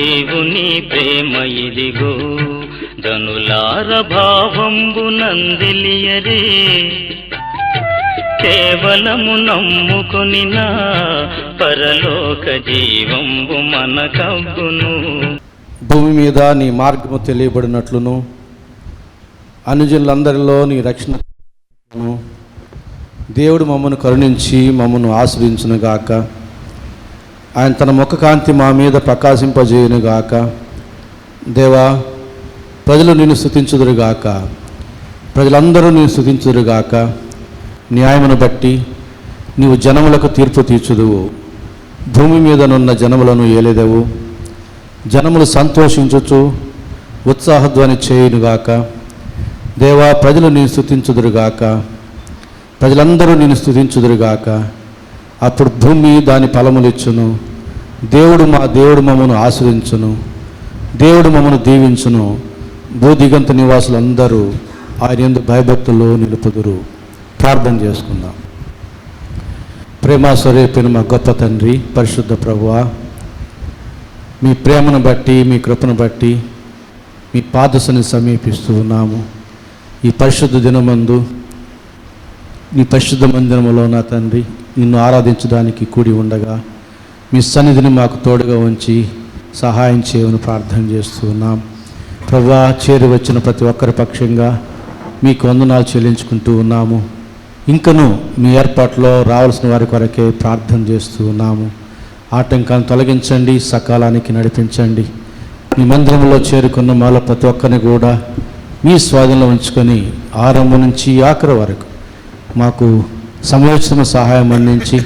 దేవుని ప్రేమ ఇదిగో జనులార భావంబు నందిలియరే కేవలము నమ్ముకొని నా పరలోక జీవంబు మనకబ్బును. భూమి మీద నీ మార్గము తెలియబడినట్లును అనుజనులందరిలో నీ రక్షణ దేవుడు మమ్మను కరుణించి మమ్మను ఆశ్రయించునుగాక. ఆయన తన ముఖకాంతి మా మీద ప్రకాశింపజేయునుగాక. దేవా, ప్రజలు నిన్ను స్తుతించుదురుగాక, ప్రజలందరూ నిన్ను స్తుతించుదురుగాక. న్యాయమును బట్టి నీవు జనములకు తీర్పు తీర్చుదువు. భూమి మీదనున్న జనములను ఏలేదవు. జనములు సంతోషించుచు ఉత్సాహధ్వని చేయునుగాక. దేవా, ప్రజలు నిన్ను స్తుతించుదురుగాక, ప్రజలందరూ నిన్ను స్తుతించుదురుగాక. అప్పుడు భూమి దాని ఫలములిచ్చును. దేవుడు మమ్మను ఆశ్రయించును. దేవుడు మమ్మను దీవించును. భూదిగంత నివాసులందరూ ఆయన యందు భయభక్తులు నిలుపుదురు. ప్రార్థన చేసుకుందాం. ప్రేమాస్వరూపిన మా గొప్ప తండ్రి, పరిశుద్ధ ప్రభువా, మీ ప్రేమను బట్టి మీ కృపను బట్టి మీ పాదశని సమీపిస్తూ ఉన్నాము. ఈ పరిశుద్ధ దినమందు నీ పరిశుద్ధ మందిరములో నా తండ్రి నిన్ను ఆరాధించడానికి కూడి ఉండగా మీ సన్నిధిని మాకు తోడుగా ఉంచి సహాయం చేయమని ప్రార్థన చేస్తూ ఉన్నాం. ప్రభువా, చేరి వచ్చిన ప్రతి ఒక్కరి పక్షంగా మీకు వందనాలు చెల్లించుకుంటూ ఉన్నాము. ఇంకను మీ ఏర్పాట్లో రావాల్సిన వారి కొరకే ప్రార్థన చేస్తూ ఉన్నాము. ఆటంకాన్ని తొలగించండి, సకాలానికి నడిపించండి. మీ మందిరంలో చేరుకున్న మాలో ప్రతి ఒక్కరిని కూడా మీ స్వాధీనంలో ఉంచుకొని ఆరంభం నుంచి ఆఖరి వరకు మాకు సమయోచిత సహాయం అందించి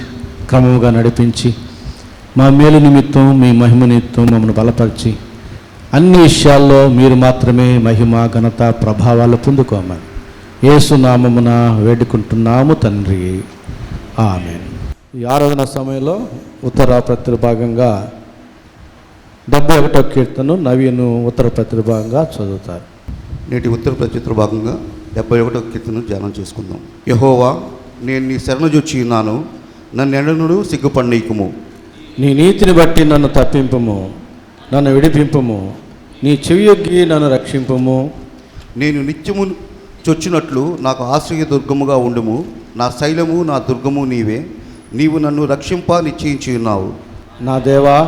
క్రమముగా నడిపించి మా మేలు నిమిత్తం మీ మహిమ నిమిత్తం మమ్మల్ని బలపరిచి అన్ని విషయాల్లో మీరు మాత్రమే మహిమ ఘనత ప్రభావాలు పొందుకోమని యేసు నామమున వేడుకుంటున్నాము తండ్రి, ఆమేన్. ఈ ఆరాధన సమయంలో ఉత్తర ప్రతి భాగంగా 71వ కీర్తన నవీను ఉత్తర ప్రతి భాగంగా చదువుతారు. నేటి ఉత్తర ప్రత్యుత్తర భాగంగా 71వ కీర్తన ధ్యానం చేసుకుందాం. యెహోవా, నేను నీ శరణుజొచ్చి ఉన్నాను, నన్ను ఎన్నడూ సిగ్గుపడనీయకుము. నీ నీతిని బట్టి నన్ను తప్పింపుము, నన్ను విడిపింపుము, నీ చెవియొగ్గి నన్ను రక్షింపుము. నేను నిత్యము చొచ్చినట్లు నాకు ఆశ్రయ దుర్గముగా ఉండుము. నా శైలము నా దుర్గము నీవే, నీవు నన్ను రక్షింప నిశ్చయించి ఉన్నావు. నా దేవా,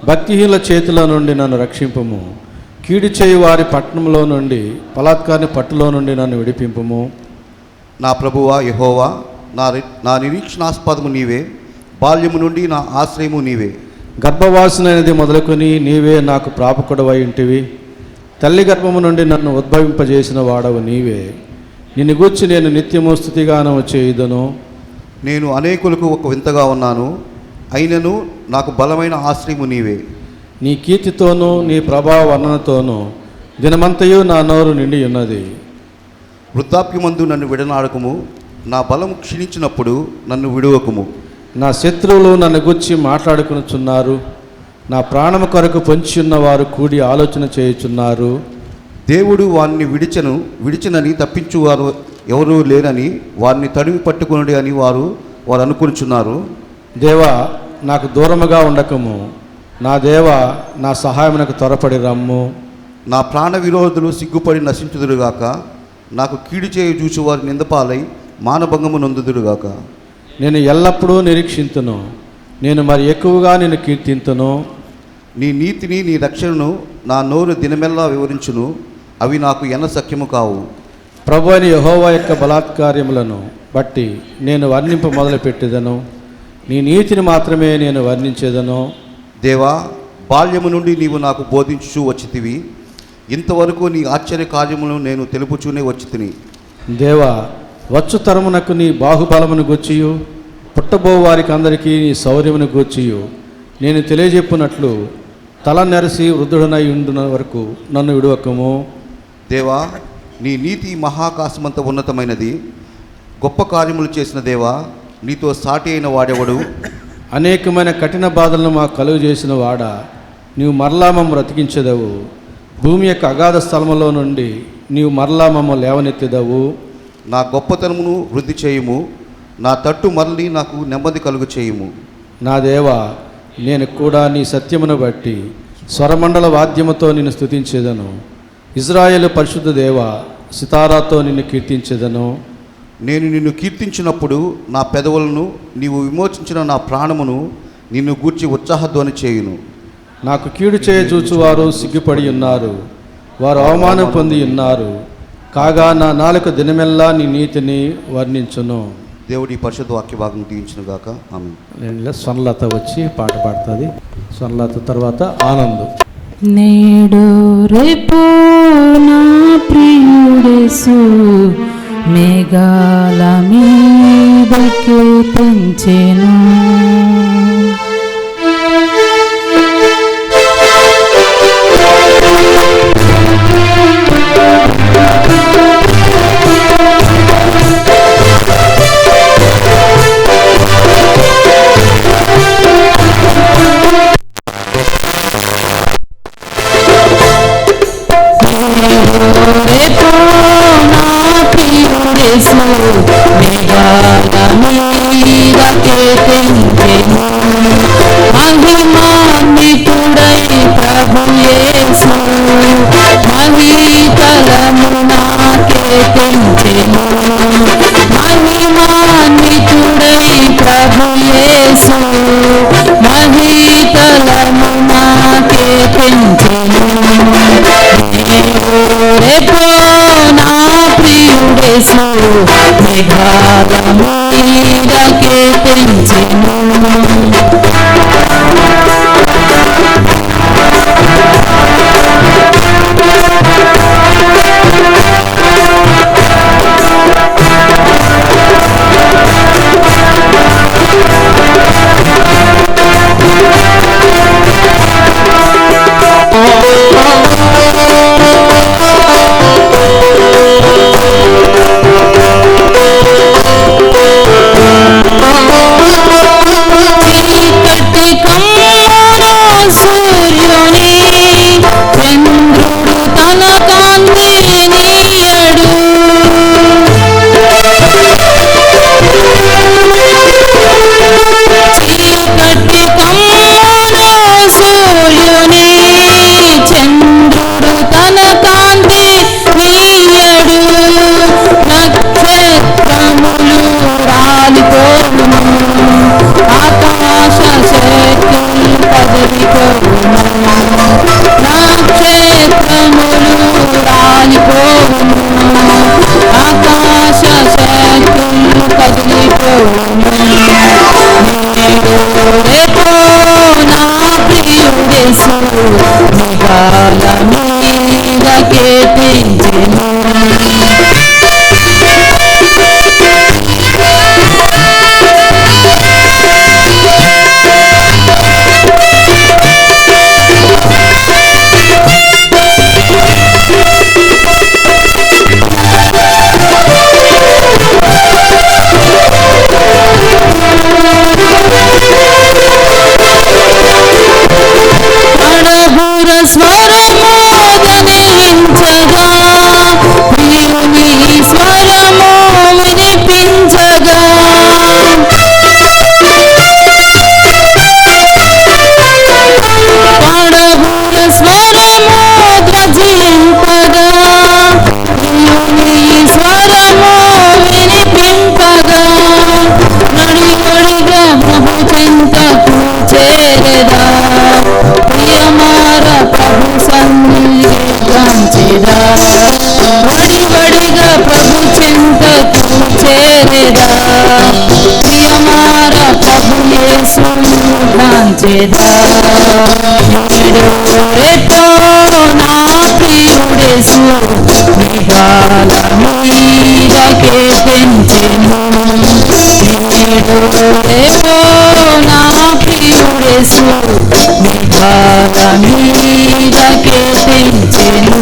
భక్తిహీనుల చేతిలో నుండి నన్ను రక్షింపుము. కీడు చేయి వారి పట్టణంలో నుండి, బలాత్కారిని పట్టులో నుండి నన్ను విడిపింపుము. నా ప్రభువా యెహోవా, నా నిరీక్షణాస్పదము నీవే, బాల్యము నుండి నా ఆశ్రయము నీవే. గర్భవాసనైనది మొదలుకొని నీవే నాకు ప్రాపకుడవై ఉంటివి. తల్లి గర్భము నుండి నన్ను ఉద్భవింపజేసిన వాడవు నీవే. నిన్ను గూర్చి నేను నిత్యము స్తుతిగానము చేయుదును. నేను అనేకులకు ఒక వింతగా ఉన్నాను, అయినను నాకు బలమైన ఆశ్రయము నీవే. నీ కీర్తితోనూ నీ ప్రభావ వర్ణనతోనూ దినమంతయు నా నోరు నిండి ఉన్నది. వృద్ధాప్యమందు నన్ను విడనాడకము, నా బలం క్షీణించినప్పుడు నన్ను విడువకము. నా శత్రువులు నన్ను గుర్చి మాట్లాడుకునుచున్నారు. నా ప్రాణము కొరకు పొంచి ఉన్నవారు కూడి ఆలోచన చేయుచున్నారు. దేవుడు వారిని విడిచినని తప్పించువారు ఎవరూ లేరని, వారిని తడివి పట్టుకుని అని వారు అనుకుంటున్నారు. దేవా, నాకు దూరముగా ఉండకము. నా దేవా, నా సహాయమునకు త్వరపడి రమ్ము. నా ప్రాణ విరోధులు సిగ్గుపడి నశించుదురుగాక, నాకు కీడు చేయి చూచువారి నిందపాలై మానభంగము నొందుదురుగాక. నేను ఎల్లప్పుడూ నిరీక్షింతును, నేను మరి ఎక్కువగా నిన్ను కీర్తింతును. నీ నీతిని నీ రక్షణను నా నోరు దినమెల్లా వివరించును, అవి నాకు సఖ్యము కావు. ప్రభు అయిన యెహోవా యొక్క బలాత్కార్యములను బట్టి నేను వర్ణింప మొదలుపెట్టేదను. నీ నీతిని మాత్రమే నేను వర్ణించేదను. దేవా, బాల్యము నుండి నీవు నాకు బోధించుచూ వచ్చితివి, ఇంతవరకు నీ ఆశ్చర్య కార్యములను నేను తెలుపుచూనే వచ్చితిని. దేవా, వచ్చు తరమునకు నీ బాహుబలమును గూర్చియు, పుట్టబో వారికి అందరికీ నీ శౌర్యమును గూర్చియు నేను తెలియజెప్పునట్లు తల నెరసి వృద్ధుడనై ఉండున వరకు నన్ను విడువకము. దేవా, నీ నీతి మహాకాశమంత ఉన్నతమైనది. గొప్ప కార్యములు చేసిన దేవా, నీతో సాటి అయిన వాడెవడు? అనేకమైన కఠిన బాధలను మాకు కలుగు చేసిన వాడా, నీవు మరలా మమ్మ బ్రతికించెదవు. భూమి యొక్క అగాధ స్థలములో నుండి నీవు మరలా మమ్మ లేవనెత్తెదవు. నా గొప్పతనమును వృద్ధి చేయుము, నా తట్టు మరలి నాకు నెమ్మది కలుగు చేయుము. నా దేవా, నేను కూడా నీ సత్యమును బట్టి స్వరమండల వాద్యముతో నిన్ను స్తుతించేదను. ఇజ్రాయేలు పరిశుద్ధ దేవ, సితారాతో నిన్ను కీర్తించేదను. నేను నిన్ను కీర్తించినప్పుడు నా పెదవులను, నీవు విమోచించిన నా ప్రాణమును నిన్ను గూర్చి ఉత్సాహధ్వని చేయును. నాకు కీడు చేయజూచువారు సిగ్గుపడి ఉన్నారు, వారు అవమానం పొంది ఉన్నారు. కాగా నా నాలుక దినమెల్లా నీ నీతిని వర్ణించును. దేవుడి పరిశుద్ధ వాక్య భాగం దీవించును గాక. ఆమేన్. స్వర్ణలత వచ్చి పాట పాడుతుంది. స్వర్ణలత తర్వాత ఆనంద్. నేడు రేపు నా ప్రియుడేసు మేఘాల మీదకి పెంచెను. మహిమాన్వితుడై ప్రభు యేసు మహీతలము నాకే తెంచెను. మహిమాన్వితుడై ప్రభు యేసు మహీతలము నాకే తెంచెను. రేపో నా ప్రియుడేసు మేఘాల మీదకే తెంచెను. రేపో నా ప్రియుడేసు మేఘాల మీదకే పెంచెను. రేపో నా ప్రియుడేసు మేఘాల మీదకే పెంచెను.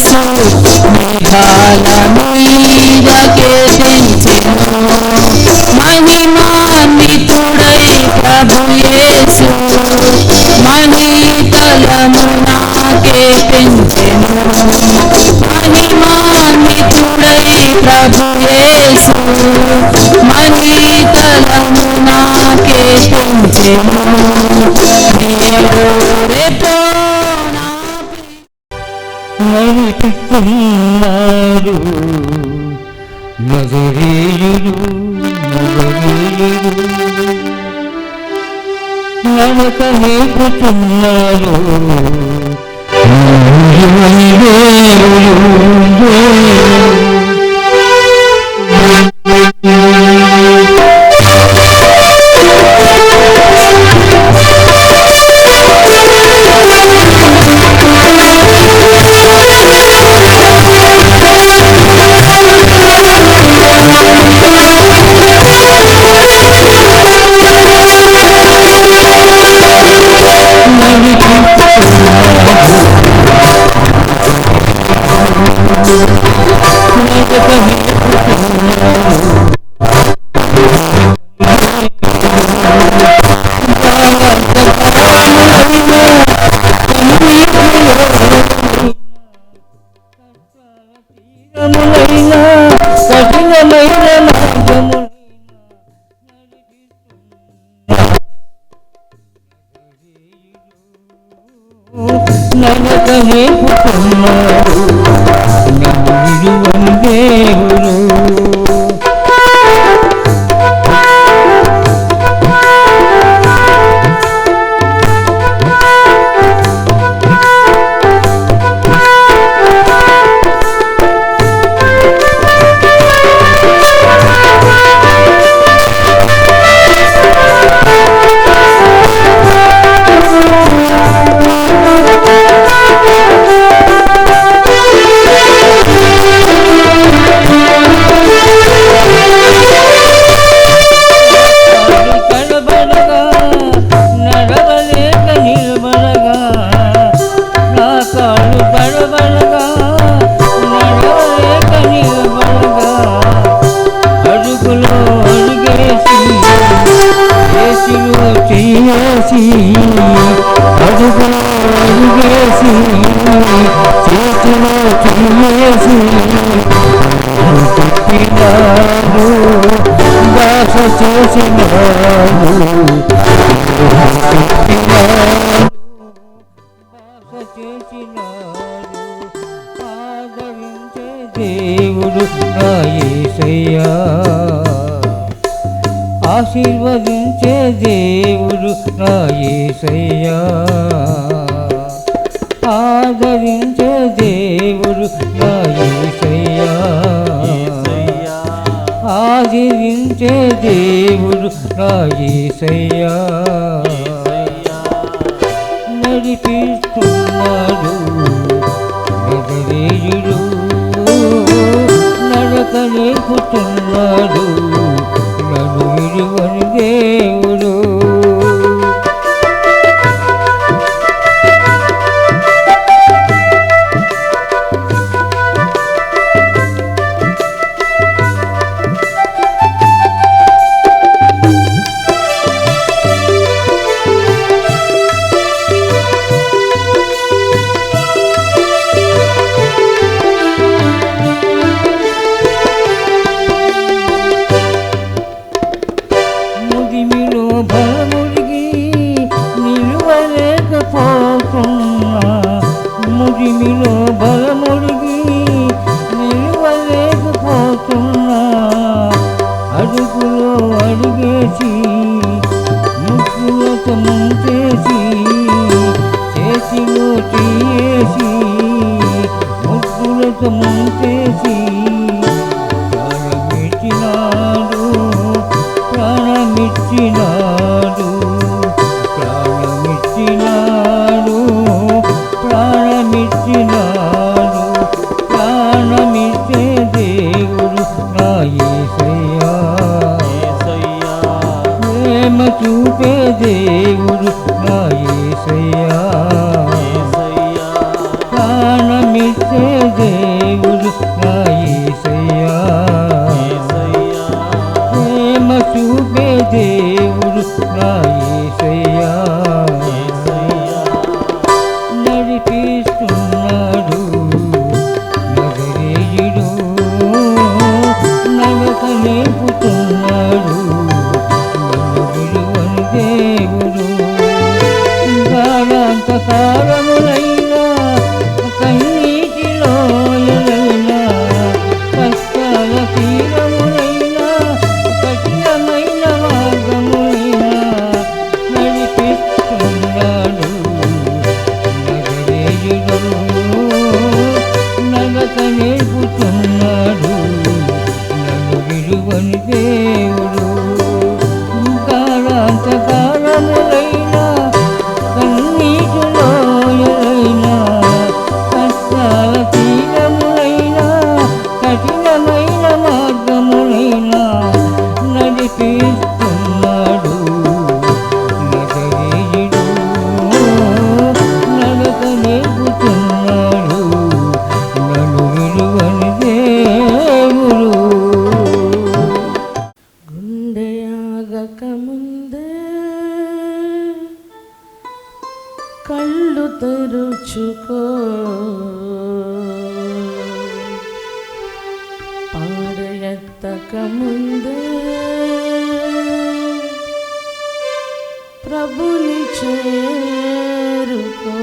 యేసు మేఘాల మీదకే తెంచెను మహిమాన్వితుడై ప్రభు యేసు మహీతలము నాకే పెంచెను మహిమాన్వితుడై ప్రభు యేసు మహీతలము నాకే పెంచెను నేడు రేపో నడిపిస్తున్నాడు నజరేయుడు నడక నేర్పుతున్నాడు కఠినమైన మార్గము నడకనే పుట్టున్నాడు నన్ను విడువని దేవుడు అడుగులో అడుగేసి చేతిలో చేసి పెట్టినాడు దాస చేసినాడు దాస చేసినాడు ఆదరించే దేవుడు నా యేసయ్యా ఆశీర్వదించే దేవుడు నా యేసయ్యా ఆదరించే దేవుడు నా యేసయ్యా ఆదరించే దేవుడు నా యేసయ్యా నడిపిస్తున్నాడు నజరేయుడు నడక నేర్పుతున్నాడు నన్ను విడువని దేవుడు ముదిమిలో బలముడిగి నిలువలేకపోతున్నా ముదిమిలో బలముడిగి నిలువలేకపోతున్నా అడుగులో అడుగేసి ముక్కులతో ముంచేసి చేతిలో తీయేసి ముక్కులతో ముంచేసి ప్రాణమిచ్చినాడు ప్రాణమిచ్చినాడు ప్రాణమిచ్చినాడు ప్రాణమిచ్చే దేవుడు నా యేసయ్యా ప్రేమ చూపే దేవుడు నా యేసయ్యా ప్రాణమిచ్చే కళ్ళు తెరుచుకో పాడెత్తక ముందే ప్రభుని చేరుకో.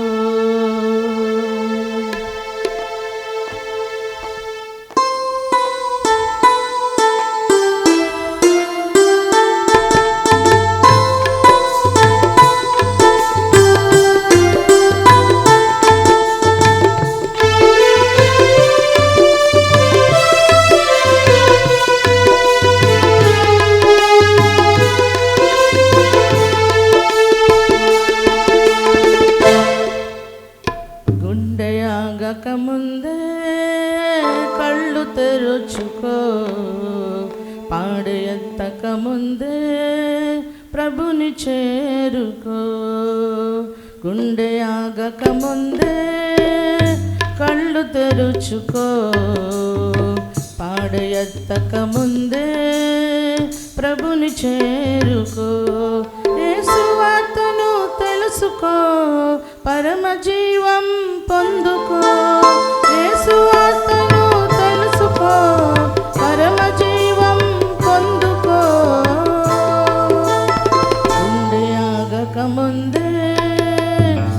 ముందే కళ్ళు తెరుచుకో పాడెత్తక ముందే ప్రభుని చేరుకో. గుండె ఆగక ముందే కళ్ళు తెరుచుకో పాడెత్తక ముందే ప్రభుని చేరుకో. యేసువార్తను తెలుసుకో పరమ జీవం పొందుకో. యేసువార్తను తెలుసుకో పరమ జీవం పొందుకో. గుండె ఆగక ముందే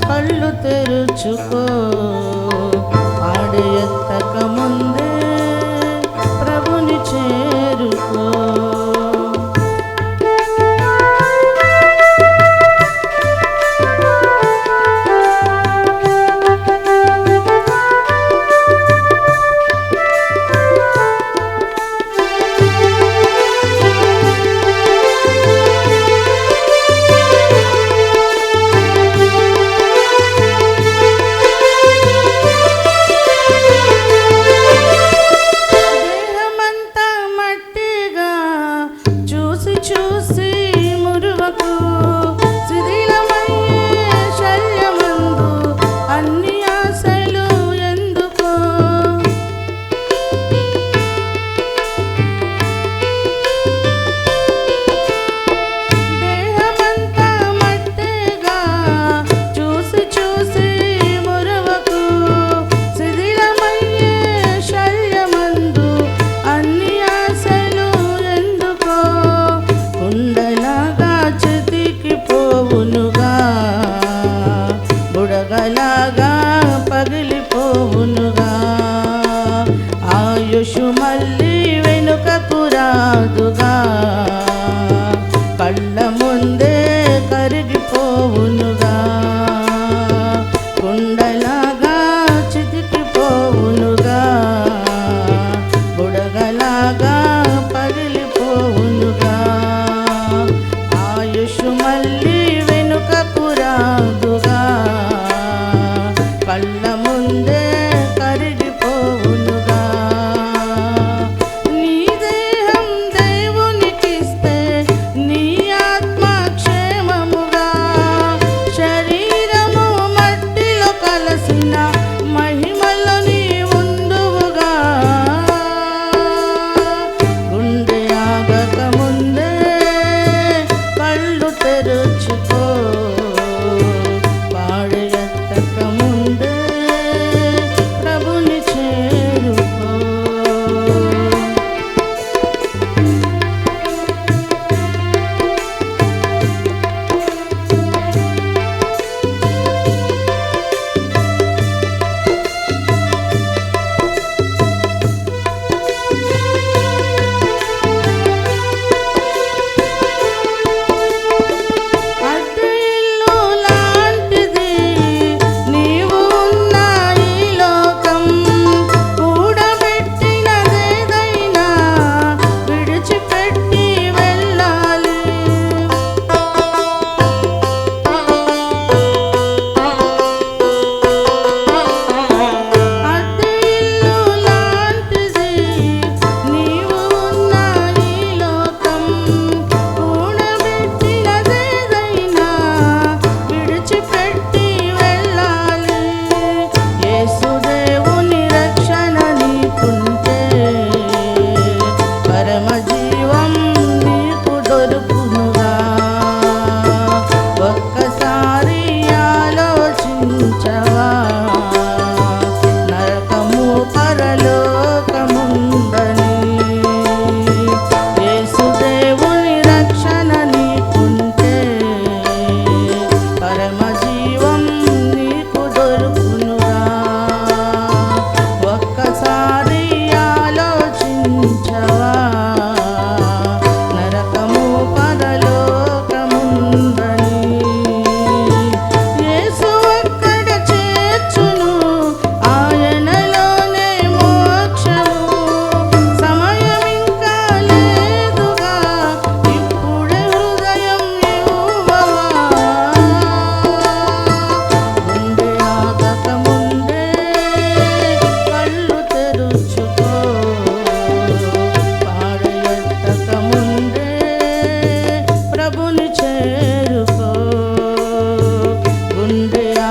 కళ్ళు తెరుచుకో పాడెత్తక ముందే ప్రభుని చేరుకో.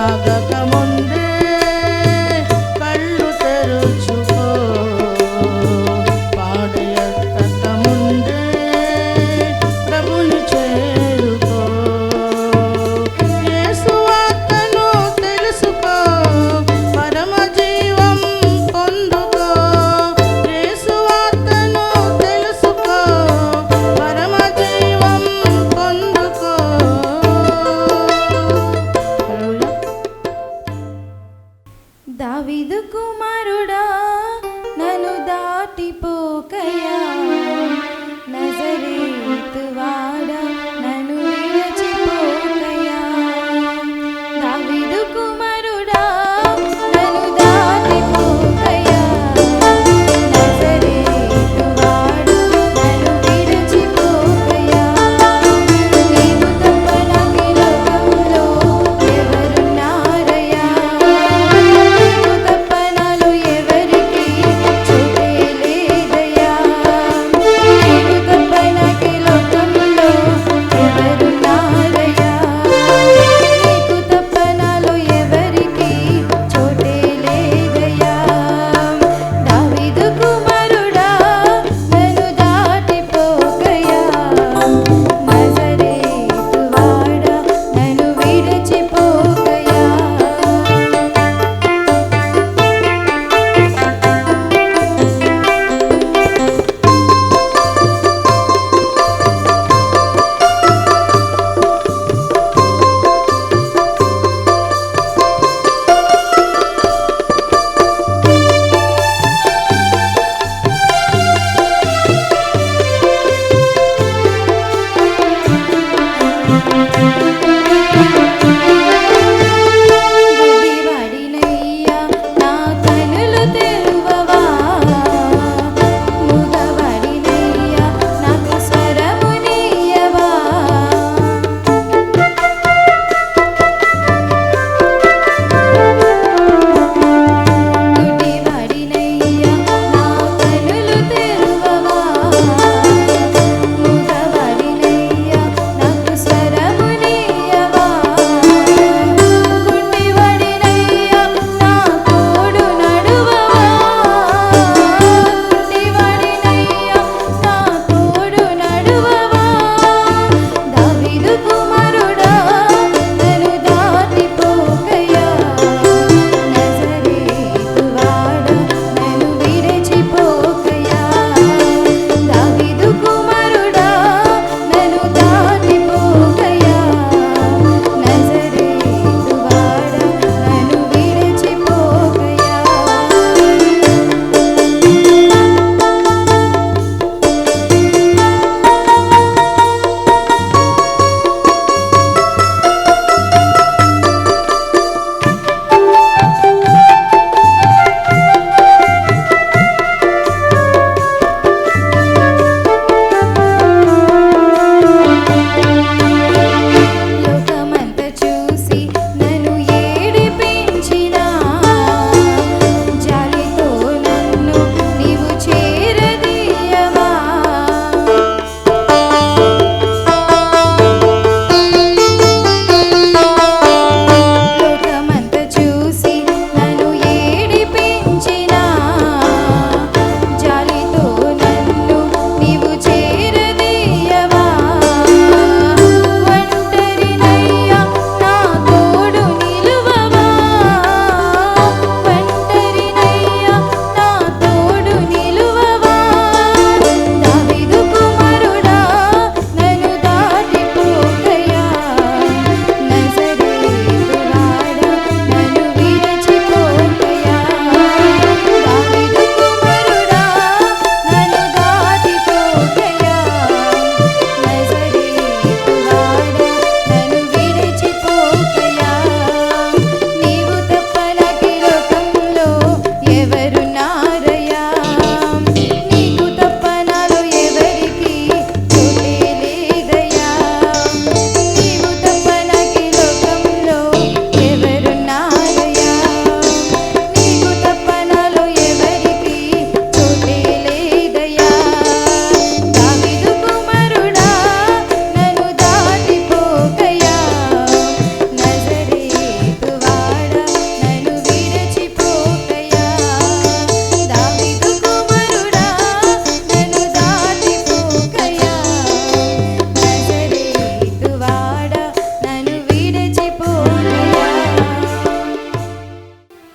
ఆగక ముందే కళ్ళు తెరుచుకో పాడెత్తక ముందే ప్రభుని చేరుకో యేసు వార్తను తెలుసుకో పరమ జీవం పొందుకో యేసు వార్తను తెలుసుకో పరమ జీవం పొందుకో దావీదు కుమారుడా నన్ను దాటిపోకయా నజరేతు వాడా నన్ను విడిచిపోకయా దావీదు కుమారుడా నన్ను దాటిపోకయా నజరేతు వాడా నన్ను విడిచిపోకయా నీవు తప్ప నాకు ఈ లోకంలో ఎవరున్నారయ్యా నీవు తప్ప నాలో ఎవరికి చోటే లేదయ్యా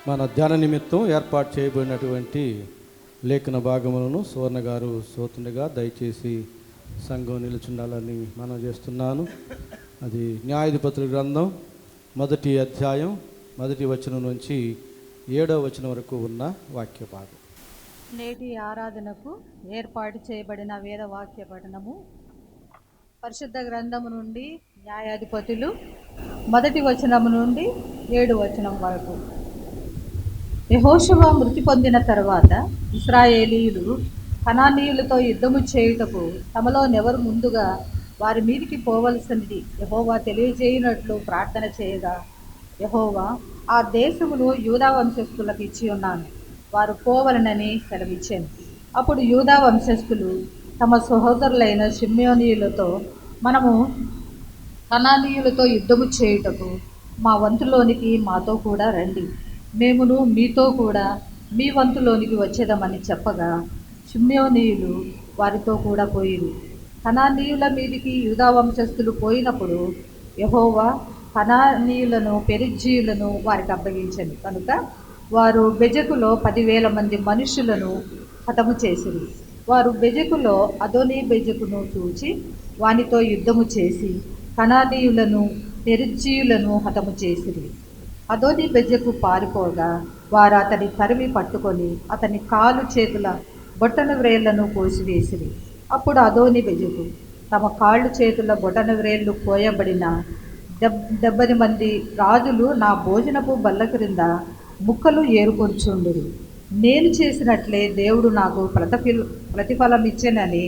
మన ధ్యాన నిమిత్తం ఏర్పాటు చేయబడినటువంటి లేఖన భాగములను సువర్ణ గారు సోతుండగా దయచేసి సంఘం నిలుచుండాలని మనం చేస్తున్నాను. అది న్యాయాధిపతుల గ్రంథం 1వ అధ్యాయం 1వ వచనం నుంచి 7వ వచనం వరకు ఉన్న వాక్య భాగం. నేటి ఆరాధనకు ఏర్పాటు చేయబడిన వేద వాక్య పఠనము పరిశుద్ధ గ్రంథము నుండి న్యాయాధిపతులు 1వ వచనము నుండి 7వ వచనం వరకు. యెహోషువ మృతి పొందిన తర్వాత ఇశ్రాయేలీయులు కనానీయులతో యుద్ధము చేయుటకు తమలోనెవరు ముందుగా వారి మీదికి పోవలసినది యెహోవా తెలియజేయనట్లు ప్రార్థన చేయగా, యెహోవా ఆ దేశమును యూదా వంశస్థులకు ఇచ్చి ఉన్నాను, వారు పోవలనని సెలవిచ్చాను. అప్పుడు యూదా వంశస్థులు తమ సహోదరులైన షిమ్యోనీయులతో, మనము కనానీయులతో యుద్ధము చేయుటకు మా వంతులోనికి మాతో కూడా రండి, మేమును మీతో కూడా మీ వంతులోనికి వచ్చేదమని చెప్పగా, షిమ్యోనీయులు వారితో కూడా పోయిరు. కనానీయుల మీదికి యూదా వంశస్థులు పోయినప్పుడు యెహోవా కనానీయులను పెరిజ్జీయులను వారికి అప్పగించింది కనుక వారు బెజకులో 10,000 మంది మనుషులను హతము చేసిరి. వారు బెజకులో అదోనీ బెజకును చూచి వానితో యుద్ధము చేసి కనానీయులను పెరిజ్జీయులను హతము చేసిరి. అదోనీ బెజకు పారిపోగా వారు అతని తరిమి పట్టుకొని అతని కాలు చేతుల బొట్టన వ్రేళ్లను కోసివేసిరి. అప్పుడు అదోనీ బెజకు, తమ కాళ్ళు చేతుల బొటన వ్రేళ్లు కోయబడిన 70 మంది రాజులు నా భోజనపు బల్ల క్రింద ముక్కలు ఏరుకొంచుండిరి. నేను చేసినట్లే దేవుడు నాకు ప్రతిఫలం ఇచ్చెనని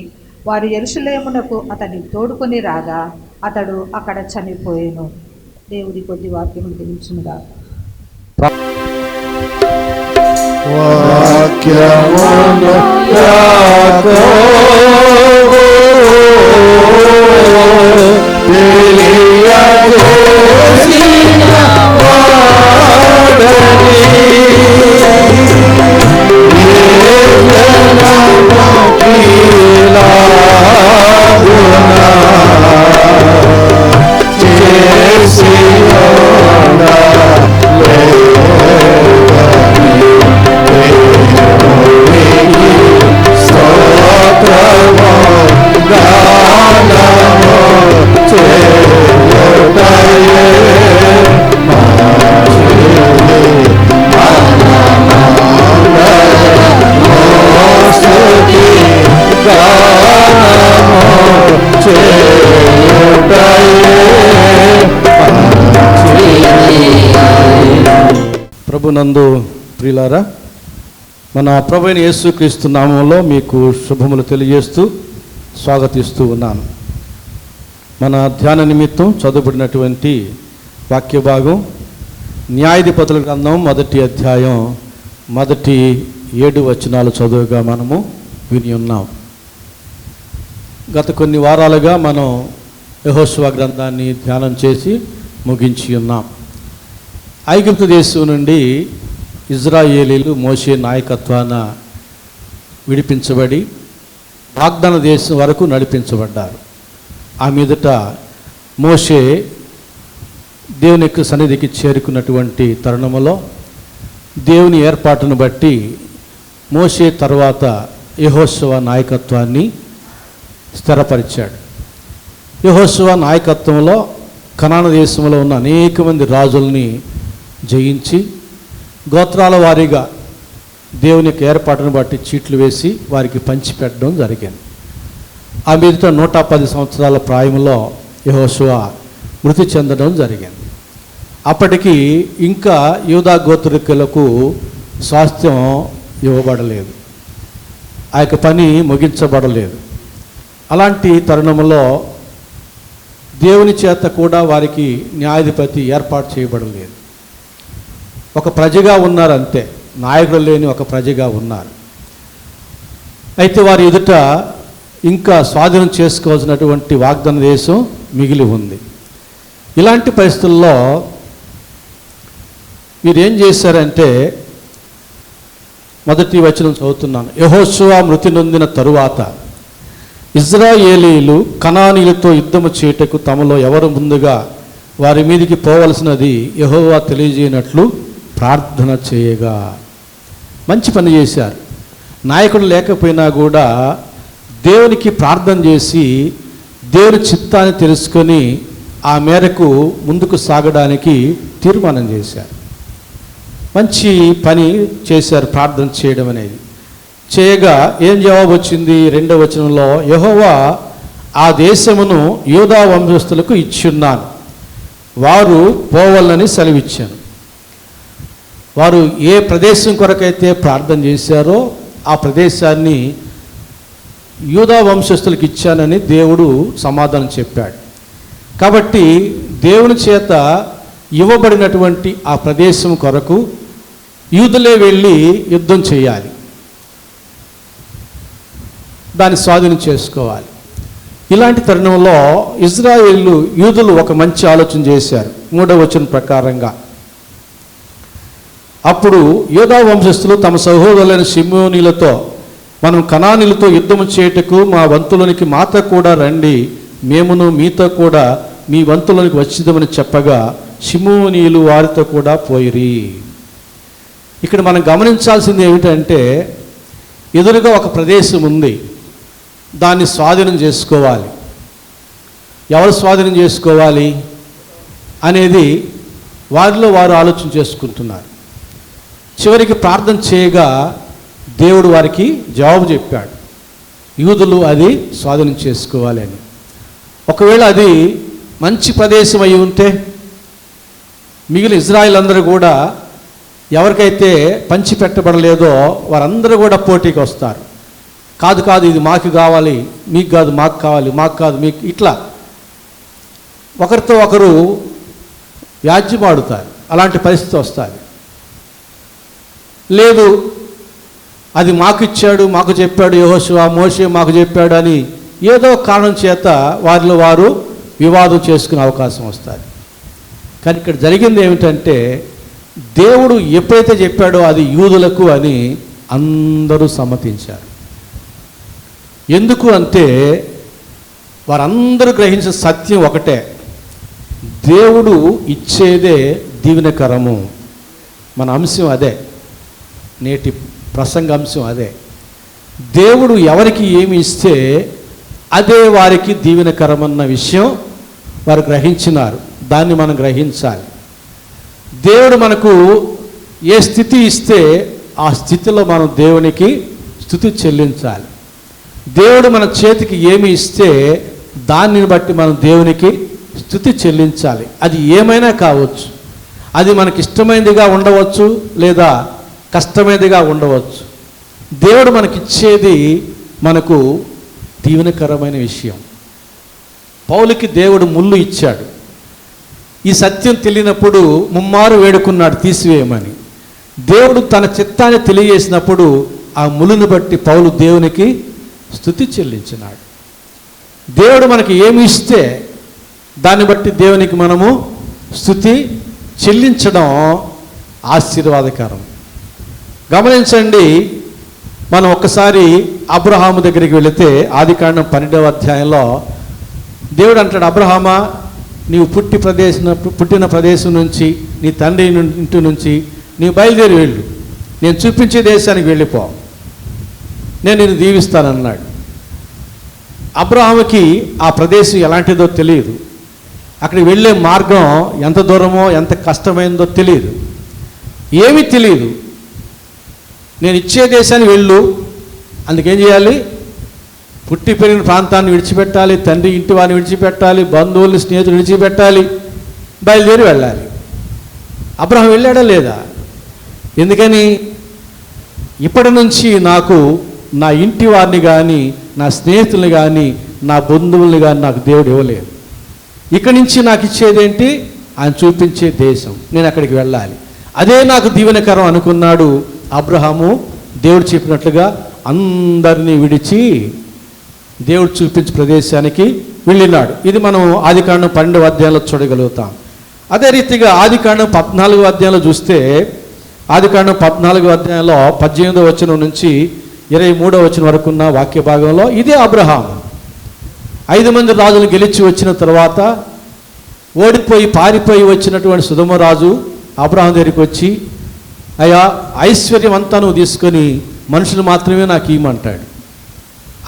వారు యెరూషలేమునకు అతన్ని తోడుకొని రాగా అతడు అక్కడ చనిపోయాను. దేవుడి కొద్ది వాక్యం దించునుగా. వాక్యమును యాకోబు తెలియజేసిన వాడని ప్రభునందు ప్రియులారా, మన ప్రభువైన యేసుక్రీస్తు నామంలో మీకు శుభములు తెలియజేస్తూ స్వాగతిస్తూ ఉన్నాను. మన ధ్యాన నిమిత్తం చదువుబడినటువంటి వాక్య భాగం న్యాయాధిపతుల గ్రంథం 1వ అధ్యాయం 7 వచనాలు చదువుగా మనము విని ఉన్నాం. గత కొన్ని వారాలుగా మనం యెహోషువ గ్రంథాన్ని ధ్యానం చేసి ముగించి ఉన్నాం. ఐగుప్తు దేశం నుండి ఇజ్రాయేలీలు మోషే నాయకత్వాన విడిపించబడి వాగ్దాన దేశం వరకు నడిపించబడ్డారు. ఆ మీదట మోషే దేవుని యొక్క సన్నిధికి చేరుకున్నటువంటి తరుణములో దేవుని ఏర్పాటును బట్టి మోషే తర్వాత యెహోషువ నాయకత్వాన్ని స్థిరపరిచాడు. యెహోషువ నాయకత్వంలో కనాను దేశంలో ఉన్న అనేక మంది రాజుల్ని జయించి గోత్రాల వారీగా దేవుని యొక్క ఏర్పాటును బట్టి చీట్లు వేసి వారికి పంచిపెట్టడం జరిగింది. ఆ మీదట 110 సంవత్సరాల ప్రాయంలో యెహోషువ మృతి చెందడం జరిగింది. అప్పటికి ఇంకా యూదా గోత్రికులకు స్వాస్థ్యం ఇవ్వబడలేదు, ఆ యొక్క పని ముగించబడలేదు. అలాంటి తరుణంలో దేవుని చేత కూడా వారికి న్యాయాధిపతి ఏర్పాటు చేయబడలేదు. ఒక ప్రజగా ఉన్నారు అంతే, నాయకుడు లేని ఒక ప్రజగా ఉన్నారు. అయితే వారి ఎదుట ఇంకా స్వాధీనం చేసుకోవాల్సినటువంటి వాగ్దాన దేశం మిగిలి ఉంది. ఇలాంటి పరిస్థితుల్లో వీరేం చేశారంటే, 1వ వచనం చదువుతున్నాను. యెహోషువ మృతి నొందిన తరువాత ఇజ్రాయేలీలు కనానీయులతో యుద్ధము చేయుటకు తమలో ఎవరు ముందుగా వారి మీదికి పోవలసినది యెహోవా తెలియజేయనట్లు ప్రార్థన చేయగా. మంచి పని చేశారు. నాయకుడు లేకపోయినా కూడా దేవునికి ప్రార్థన చేసి దేవుని చిత్తాన్ని తెలుసుకొని ఆ మేరకు ముందుకు సాగడానికి తీర్మానం చేశారు. మంచి పని చేశారు ప్రార్థన చేయడం అనేది. చేయగా ఏం జవాబు వచ్చింది? 2వ వచనంలో, యెహోవా ఆ దేశమును యూదా వంశస్థులకు ఇచ్చున్నాను, వారు పోవాలని సెలవిచ్చాను. వారు ఏ ప్రదేశం కొరకైతే ప్రార్థన చేశారో ఆ ప్రదేశాన్ని యూదా వంశస్థులకు ఇచ్చానని దేవుడు సమాధానం చెప్పాడు. కాబట్టి దేవుని చేత ఇవ్వబడినటువంటి ఆ ప్రదేశం కొరకు యూదులే వెళ్ళి యుద్ధం చేయాలి, దాన్ని స్వాధీనం చేసుకోవాలి. ఇలాంటి తరుణంలో ఇజ్రాయేలు యూదులు ఒక మంచి ఆలోచన చేశారు. 3వ వచనం ప్రకారంగా, అప్పుడు యూదా వంశస్థులు తమ సహోదరులైన షిమ్యోనీలతో, మనం కనానీలతో యుద్ధము చేయుటకు మా వంతులోనికి మాతో కూడా రండి, మేమును మీతో కూడా మీ వంతులోనికి వచ్చిద్దామని చెప్పగా షిమ్యోనీయులు వారితో కూడా పోయిరి. ఇక్కడ మనం గమనించాల్సింది ఏమిటంటే, ఎదురుగా ఒక ప్రదేశం ఉంది, దాన్ని స్వాధీనం చేసుకోవాలి. ఎవరు స్వాధీనం చేసుకోవాలి అనేది వారిలో వారు ఆలోచన చేసుకుంటున్నారు. చివరికి ప్రార్థన చేయగా దేవుడు వారికి జవాబు చెప్పాడు, యూదులు అది స్వాధీనం చేసుకోవాలి అని. ఒకవేళ అది మంచి ప్రదేశం అయి ఉంటే మిగిలిన ఇజ్రాయిల్ అందరూ కూడా ఎవరికైతే పంచి పెట్టబడలేదో వారందరూ కూడా పోటీకి వస్తారు. కాదు కాదు ఇది మాకు కావాలి, మీకు కాదు మాకు కావాలి, మాకు కాదు మీకు, ఇట్లా ఒకరితో ఒకరు వ్యాజ్యమాడుతారు. అలాంటి పరిస్థితి వస్తుంది. లేదు అది మాకు ఇచ్చాడు, మాకు చెప్పాడు యెహోషువ, మోషే మాకు చెప్పాడు అని ఏదో కారణం చేత వారిలో వారు వివాదం చేసుకునే అవకాశం వస్తుంది. కానీ ఇక్కడ జరిగింది ఏమిటంటే, దేవుడు ఎప్పుడైతే చెప్పాడో అది యూదులకు అని అందరూ సమ్మతించారు. ఎందుకు అంటే వారందరూ గ్రహించిన సత్యం ఒకటే, దేవుడు ఇచ్చేదే దీవెనకరము. మన అంశం అదే, నేటి ప్రసంగ అంశం అదే. దేవుడు ఎవరికి ఏమి ఇస్తే అదే వారికి దీవెనకరమన్న విషయం వారు గ్రహించినారు. దాన్ని మనం గ్రహించాలి. దేవుడు మనకు ఏ స్థితి ఇస్తే ఆ స్థితిలో మనం దేవునికి స్తుతి చెల్లించాలి. దేవుడు మన చేతికి ఏమి ఇస్తే దానిని బట్టి మనం దేవునికి స్తుతి చెల్లించాలి. అది ఏమైనా కావచ్చు. అది మనకి ఇష్టమైనదిగా ఉండవచ్చు, లేదా కష్టమైనదిగా ఉండవచ్చు. దేవుడు మనకిచ్చేది మనకు దీవెనకరమైన విషయం. పౌలుకి దేవుడు ముళ్ళు ఇచ్చాడు. ఈ సత్యం తెలియనప్పుడు ముమ్మారు వేడుకున్నాడు తీసివేయమని. దేవుడు తన చిత్తాన్ని తెలియజేసినప్పుడు ఆ ముళ్ళును బట్టి పౌలు దేవునికి స్తుతి చెల్లించినాడు. దేవుడు మనకి ఏమి ఇస్తే దాన్ని బట్టి దేవునికి మనము స్తుతి చెల్లించడం ఆశీర్వాదకరం. గమనించండి, మనం ఒక్కసారి అబ్రహాము దగ్గరికి వెళితే ఆదికాండం 12వ అధ్యాయంలో దేవుడు అంటాడు, అబ్రహామా నీవు పుట్టిన ప్రదేశం నుంచి, నీ తండ్రి ఇంటి నుంచి నీవు బయలుదేరి వెళ్ళు, నేను చూపించే దేశానికి వెళ్ళిపో, నేను నిన్ను దీవిస్తానన్నాడు. అబ్రహాముకి ఆ ప్రదేశం ఎలాంటిదో తెలియదు. అక్కడికి వెళ్ళే మార్గం ఎంత దూరమో ఎంత కష్టమైందో తెలియదు, ఏమీ తెలియదు. నేను ఇచ్చే దేశానికి వెళ్ళు, అందుకేం చేయాలి? పుట్టి పెరిగిన ప్రాంతాన్ని విడిచిపెట్టాలి, తండ్రి ఇంటి వారిని విడిచిపెట్టాలి, బంధువుల్ని స్నేహితులు విడిచిపెట్టాలి, బయలుదేరి వెళ్ళాలి. అబ్రహాం వెళ్ళాడా లేదా? ఎందుకని? ఇప్పటి నుంచి నాకు నా ఇంటి వారిని కానీ, నా స్నేహితుల్ని కానీ, నా బంధువుల్ని కానీ నాకు దేవుడు ఇవ్వలేదు. ఇక్కడి నుంచి నాకు ఇచ్చేదేంటి? ఆయన చూపించే దేశం, నేను అక్కడికి వెళ్ళాలి, అదే నాకు దీవెనకరం అనుకున్నాడు అబ్రహాము. దేవుడు చెప్పినట్లుగా అందరినీ విడిచి దేవుడు చూపించే ప్రదేశానికి వెళ్ళినాడు. ఇది మనం ఆదికాండం 12వ అధ్యాయంలో చూడగలుగుతాం. అదే రీతిగా ఆదికాండం 14వ అధ్యాయంలో చూస్తే, ఆదికాండం 14వ అధ్యాయంలో 18వ వచనం నుంచి 23వ వచనం వరకు ఉన్న వాక్య భాగంలో ఇదే అబ్రహాము 5 మంది రాజులు గెలిచి వచ్చిన తర్వాత ఓడిపోయి పారిపోయి వచ్చినటువంటి సుధమ రాజు అబ్రహాం దగ్గరికి వచ్చి, అయ్యా ఐశ్వర్యం అంతా నువ్వు తీసుకొని మనుషులు మాత్రమే నాకు ఇవ్వమంటాడు.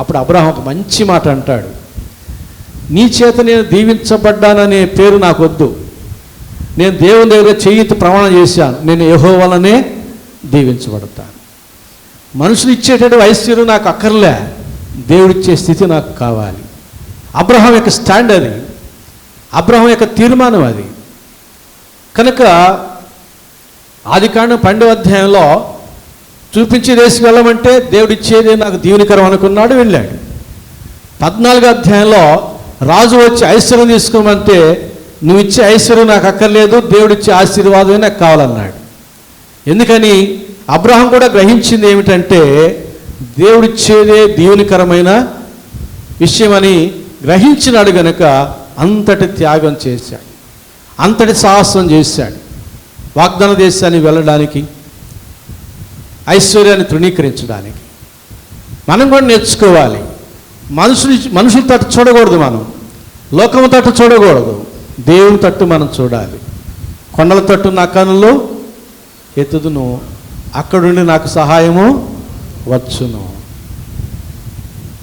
అప్పుడు అబ్రహాం ఒక మంచి మాట అంటాడు, నీ చేత నేను దీవించబడ్డాననే పేరు నాకు వద్దు, నేను దేవుని దగ్గర చెయ్యితో ప్రమాణం చేశాను, నేను యెహోవానే దీవించబడతాను. మనుషులు ఇచ్చేటటువంటి ఐశ్వర్యం నాకు అక్కర్లే, దేవుడిచ్చే స్థితి నాకు కావాలి. అబ్రహాం యొక్క స్టాండ్ అది, అబ్రహాం యొక్క తీర్మానం అది. కనుక ఆదికాండం 12వ అధ్యాయంలో చూపించే దేశం వెళ్ళమంటే దేవుడిచ్చేది నాకు దీవెనకరం అనుకున్నాడు, వెళ్ళాడు. 14వ అధ్యాయంలో రాజు వచ్చి ఐశ్వర్యం తీసుకోమంటే నువ్వు ఇచ్చే ఐశ్వర్యం నాకు అక్కర్లేదు, దేవుడిచ్చే ఆశీర్వాదమే నాకు కావాలన్నాడు. ఎందుకని అబ్రహాం కూడా గ్రహించింది ఏమిటంటే దేవుడిచ్చేదే దీవెనకరమైన విషయమని గ్రహించినాడు. గనుక అంతటి త్యాగం చేశాడు, అంతటి సాహసం చేశాడు. వాగ్దాన దేశానికి వెళ్ళడానికి, ఐశ్వర్యాన్ని తృణీకరించడానికి. మనం కూడా నేర్చుకోవాలి. మనుషుల తట్టు చూడకూడదు, మనం లోకము తట్టు చూడకూడదు, దేవుని తట్టు మనం చూడాలి. కొండల తట్టు నా కనులు ఎత్తుదును, అక్కడుండి నాకు సహాయము వచ్చును.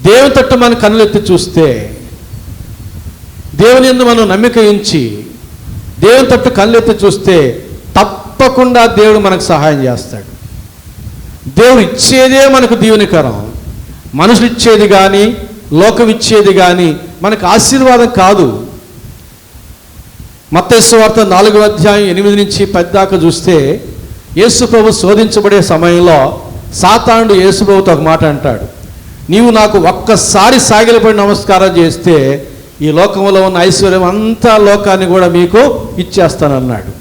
దేవుని తట్టు మన కనులు ఎత్తి చూస్తే, దేవుని యందు మనం నమ్మిక ఉంచి దేవుని తట్టు కళ్ళు ఎత్తి చూస్తే తప్పకుండా దేవుడు మనకు సహాయం చేస్తాడు. దేవుడు ఇచ్చేదే మనకు దీవెనకరం. మనుషులు ఇచ్చేది కానీ లోకం ఇచ్చేది కానీ మనకు ఆశీర్వాదం కాదు. మత్తయి సువార్త 4వ అధ్యాయం 8 నుంచి 10 దాకా చూస్తే యేసు ప్రభు శోధించబడే సమయంలో సాతానుడు యేసు ప్రభుతో ఒక మాట అంటాడు, నీవు నాకు ఒక్కసారి సాగిలపడి నమస్కారం చేస్తే ఈ లోకంలో ఉన్న ఐశ్వర్యం అంతా లోకాన్ని కూడా మీకు ఇచ్చేస్తానన్నాడు.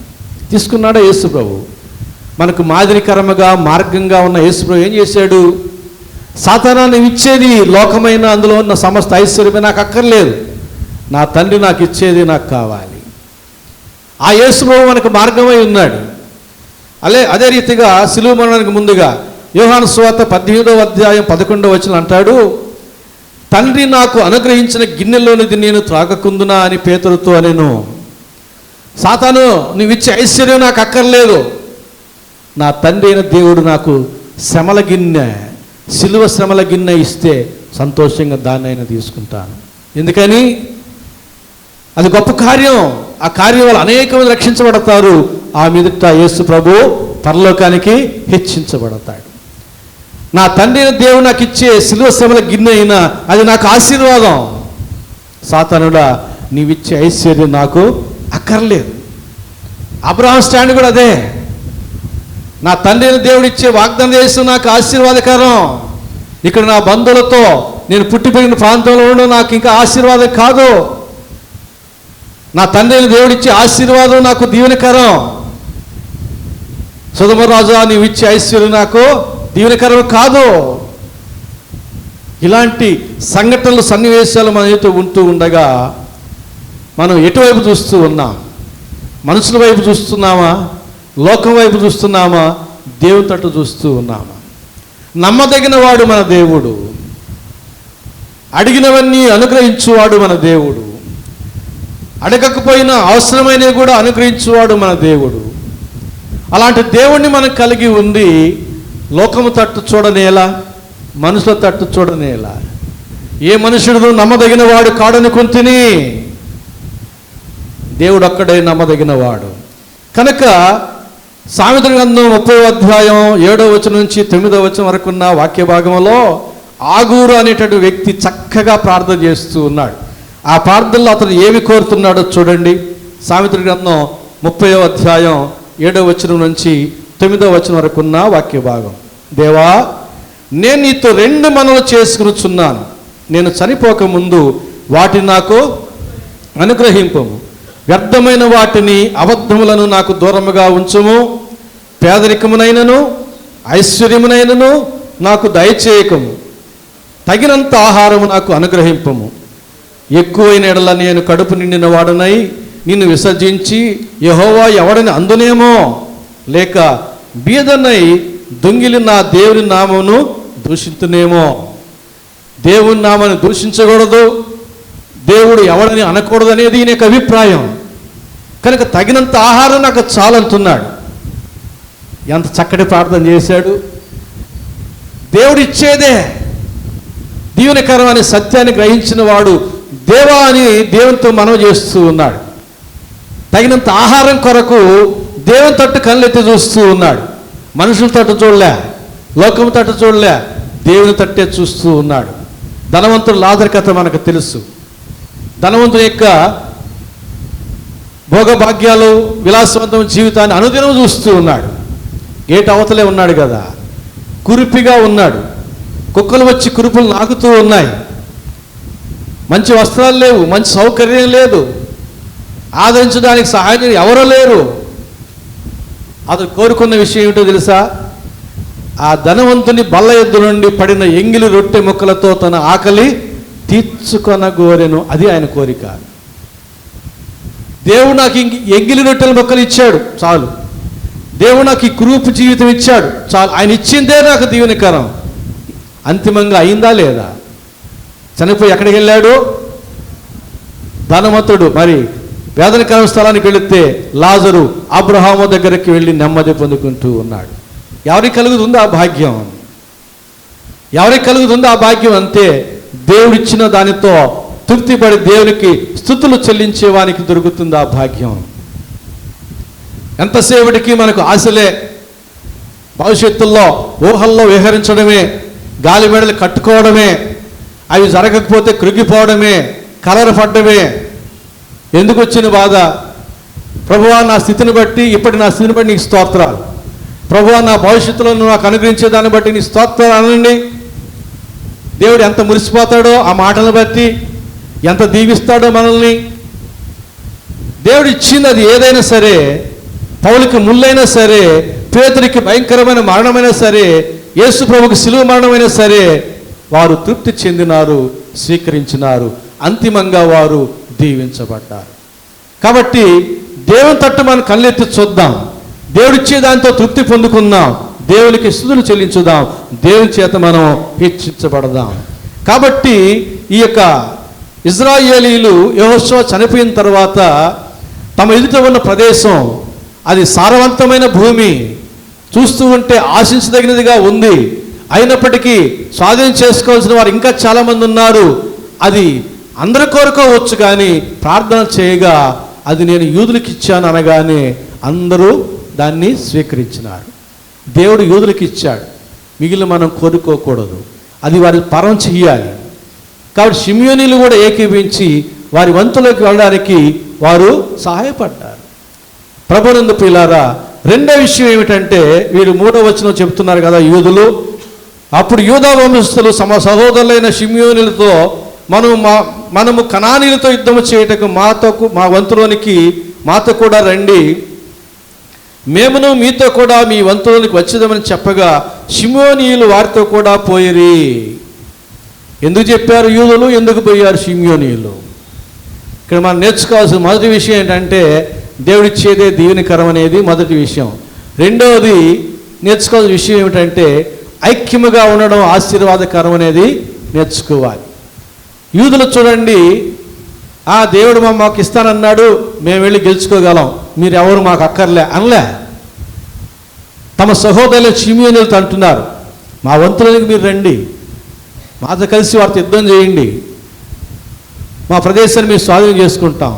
తీసుకున్నాడా యేసు ప్రభు? మనకు మాదిరికరముగా మార్గంగా ఉన్న యేసు ప్రభు ఏం చేశాడు? సాతానాన్ని ఇచ్చేది లోకమైన అందులో ఉన్న సమస్త ఐశ్వర్యమే నాకు అక్కర్లేదు, నా తండ్రి నాకు ఇచ్చేది నాకు కావాలి. ఆ యేసు ప్రభు మనకు మార్గమై ఉన్నాడు. అదే రీతిగా సిలువ మరణానికి ముందుగా యోహాను సువార్త 18వ అధ్యాయం 11వ వచనం అంటాడు, తండ్రి నాకు అనుగ్రహించిన గిన్నెలోనిది నేను త్రాగకుందునా అని పేతురుతో అనెను. సాతాను నువ్వు ఇచ్చే ఐశ్వర్యం నాకు అక్కర్లేదు, నా తండ్రి అయిన దేవుడు నాకు శ్రమల గిన్నె, సిలువ శ్రమల గిన్నె ఇస్తే సంతోషంగా దాన్ని అయినా తీసుకుంటాను. ఎందుకని అది గొప్ప కార్యం. ఆ కార్యం వల్ల అనేక మంది రక్షించబడతారు. ఆ మీదట యేసు ప్రభు పరలోకానికి హెచ్చించబడతాడు. నా తండ్రి అయిన దేవుడు నాకు ఇచ్చే సిలువ శ్రమల గిన్నె అయినా అది నాకు ఆశీర్వాదం. సాతానుడా నీవిచ్చే ఐశ్వర్యం నాకు అక్కర్లేదు. అబ్రహాం స్టాండ్ కూడా అదే, నా తండ్రి అయిన దేవుడు ఇచ్చే వాగ్దానం దేశం నాకు ఆశీర్వాదకరం. ఇక్కడ నా బంధువులతో నేను పుట్టి పెరిగిన ప్రాంతంలో ఉండడం నాకు ఇంకా ఆశీర్వాదం కాదు. నా తండ్రి అయిన దేవుడు ఇచ్చే ఆశీర్వాదం నాకు దీవెనకరం. సొదొమ రాజా నీవు ఇచ్చే ఐశ్వర్యం నాకు దీవెనకరం కాదు. ఇలాంటి సంఘటనలు సన్నివేశాలు మన ఎదుట ఉంటూ ఉండగా మనం ఎటువైపు చూస్తూ ఉన్నాం? మనుషుల వైపు చూస్తున్నామా? లోకం వైపు చూస్తున్నామా? దేవుని తట్టు చూస్తూ ఉన్నామా? నమ్మదగిన వాడు మన దేవుడు, అడిగినవన్నీ అనుగ్రహించువాడు మన దేవుడు, అడగకపోయినా అవసరమైనవి కూడా అనుగ్రహించువాడు మన దేవుడు. అలాంటి దేవుణ్ణి మనం కలిగి ఉంది లోకము తట్టు చూడనేలా, మనుషుల తట్టు చూడనేలా. ఏ మనుషుడు నమ్మదగిన వాడు కాడనుకుంటుని, దేవుడు ఒక్కడే నమ్మదగిన వాడు. కనుక సామెతల గ్రంథం 30వ అధ్యాయం 7వ వచనం నుంచి 9వ వచనం వరకు ఉన్న వాక్య భాగంలో ఆగూరు అనేటువంటి వ్యక్తి చక్కగా ప్రార్థన చేస్తూ ఉన్నాడు. ఆ ప్రార్థనలో అతను ఏమి కోరుతున్నాడో చూడండి. సామెతల గ్రంథం 30వ అధ్యాయం 7వ వచనం నుంచి 9వ వచనం వరకు ఉన్న వాక్య భాగం. దేవా, నేను నీతో 2 మనవులు చేసుకునిచున్నాను, నేను చనిపోకముందు వాటిని నాకు అనుగ్రహింపము. వ్యర్థమైన వాటిని అబద్ధములను నాకు దూరముగా ఉంచుము. పేదరికమునైనను ఐశ్వర్యమునైనను నాకు దయచేయకము. తగినంత ఆహారము నాకు అనుగ్రహింపము. ఎక్కువైన ఎడల నేను కడుపు నిండిన వాడనై నిన్ను విసర్జించి యెహోవా ఎవడని అందునేమో, లేక బీదనై దొంగిలి నా దేవుని నామమును దూషించునేమో. దేవుని నామాన్ని దూషించకూడదు, దేవుడు ఎవడని అనకూడదు అనేది ఈయన యొక్క అభిప్రాయం. కనుక తగినంత ఆహారం నాకు చాలంటున్నాడు. ఎంత చక్కటి ప్రార్థన చేశాడు. దేవుడిచ్చేదే దీవెనకరం అనే సత్యాన్ని గ్రహించిన వాడు దేవా అని దేవునితో మనవి చేస్తూ ఉన్నాడు. తగినంత ఆహారం కొరకు దేవుని తట్టు కళ్ళెత్తి చూస్తూ ఉన్నాడు. మనుషుల తట్టు చూడలే, లోకం తట్టు చూడలే, దేవుని తట్టే చూస్తూ ఉన్నాడు. ధనవంతుడు లాజరు కథ మనకు తెలుసు. ధనవంతుడి యొక్క భోగభాగ్యాలు, విలాసవంతమైన జీవితాన్ని అనుదినం చూస్తూ ఉన్నాడు. గేట్ అవతలే ఉన్నాడు కదా, కురిపిగా ఉన్నాడు. కుక్కలు వచ్చి కురుపులు నాకుతూ ఉన్నాయి. మంచి వస్త్రాలు లేవు, మంచి సౌకర్యం లేదు, ఆదరించడానికి సహాయం ఎవరూ లేరు. అతను కోరుకున్న విషయం ఏమిటో తెలుసా? ఆ ధనవంతుని బల్ల ఎద్దు నుండి పడిన ఎంగిలి రొట్టె ముక్కలతో తన ఆకలి తీర్చుకొనగోరెను. అది ఆయన కోరిక. దేవుడు నాకు ఎంగిలి రొట్టెల ముక్కలు ఇచ్చాడు చాలు, దేవుడు నాకు ఈ కురూపు జీవితం ఇచ్చాడు చాలు. ఆయన ఇచ్చిందే నాకు దీవెనకరం. అంతిమంగా అయిందా లేదా? చనిపోయి ఎక్కడికి వెళ్ళాడు? ధనవంతుడు మరి వేదనకరం స్థలానికి వెళితే లాజరు అబ్రహాము దగ్గరికి వెళ్ళి నెమ్మది పొందుకుంటూ ఉన్నాడు. ఎవరికి కలుగుతుంది ఆ భాగ్యం? ఎవరికి కలుగుతుంది ఆ భాగ్యం? అంతే, దేవుడిచ్చిన దానితో తృప్తిపడి దేవునికి స్తుతులు చెల్లించేవానికి దొరుకుతుంది ఆ భాగ్యం. ఎంతసేపటికి మనకు ఆశలే, భవిష్యత్తుల్లో ఊహల్లో విహరించడమే, గాలి మెడలు కట్టుకోవడమే, అవి జరగకపోతే కృంగిపోవడమే, కలరపడ్డమే. ఎందుకు వచ్చిన బాధ? ప్రభువా నా స్థితిని బట్టి, ఇప్పటి నా స్థితిని బట్టి నీకు స్తోత్రాలు. ప్రభువా నా భవిష్యత్తులో నువ్వు నాకు అనుగ్రహించే దాన్ని బట్టి నీ స్తోత్రాలు అనండి. దేవుడు ఎంత మురిసిపోతాడో ఆ మాటలను బట్టి, ఎంత దీవిస్తాడో మనల్ని. దేవుడు ఇచ్చింది అది ఏదైనా సరే, పౌలుకి ముళ్ళైనా సరే, పేతురికి భయంకరమైన మరణమైనా సరే, యేసు ప్రభువుకి సిలువ మరణమైనా సరే, వారు తృప్తి చెందినారు, స్వీకరించినారు. అంతిమంగా వారు దీవించబడ్డారు. కాబట్టి దేవుని తట్టు మనం కళ్ళెత్తి చూద్దాం, దేవుడిచ్చే దాంతో తృప్తి పొందుకుందాం, దేవునికి స్తుతులు చెల్లించుదాం, దేవుని చేత మనం హెచ్చించబడదాం. కాబట్టి ఈ యొక్క ఇశ్రాయేలీయులు యెహోషువ చనిపోయిన తర్వాత తమ ఎదుట ఉన్న ప్రదేశం అది సారవంతమైన భూమి, చూస్తూ ఉంటే ఆశించదగినదిగా ఉంది. అయినప్పటికీ స్వాధీనం చేసుకోవాల్సిన వారు ఇంకా చాలామంది ఉన్నారు. అది అందరి కోరుకోవచ్చు, కానీ ప్రార్థన చేయగా అది నేను యూదులకు ఇచ్చాను అనగానే అందరూ దాన్ని స్వీకరించినారు. దేవుడు యూదులకు ఇచ్చాడు, మిగిలిన మనం కోరుకోకూడదు, అది వారి పరం చెయ్యాలి. కాబట్టి షిమ్యోనీలు కూడా ఏకీభించి వారి వంతులోకి వెళ్ళడానికి వారు సహాయపడ్డారు. ప్రభునందు ప్రియులారా, రెండో విషయం ఏమిటంటే, వీరు 3వ వచనం చెప్తున్నారు కదా యూదులు. అప్పుడు యూదా వంశస్థులు తమ సహోదరులైన షిమ్యోనీలతో మనము కనానీలతో యుద్ధము చేయటకు మా వంతులోనికి మాతో కూడా రండి, మేమును మీతో కూడా మీ వంతులోనికి వచ్చేదామని చెప్పగా షిమ్యోనీయులు వారితో కూడా పోయిరి. ఎందుకు చెప్పారు యూదులు, ఎందుకు పోయారు షిమ్యోనీయులు? ఇక్కడ మనం నేర్చుకోవాల్సిన మొదటి విషయం ఏంటంటే, దేవుడిచ్చేదే దీవెనకరం అనేది మొదటి విషయం. రెండవది నేర్చుకోవాల్సిన విషయం ఏమిటంటే, ఐక్యముగా ఉండడం ఆశీర్వాదకరం అనేది నేర్చుకోవాలి. యూదులు చూడండి, ఆ దేవుడు మాకు ఇస్తానన్నాడు, మేము వెళ్ళి గెలుచుకోగలం, మీరెవరు మాకు అక్కర్లే అనలే. తమ సహోదరులు షిమ్యోనీయులతో అంటున్నారు, మా వంతులకి మీరు రండి, మాతో కలిసి వారితో యుద్ధం చేయండి, మా ప్రదేశాన్ని మేము స్వాధీనం చేసుకుంటాం.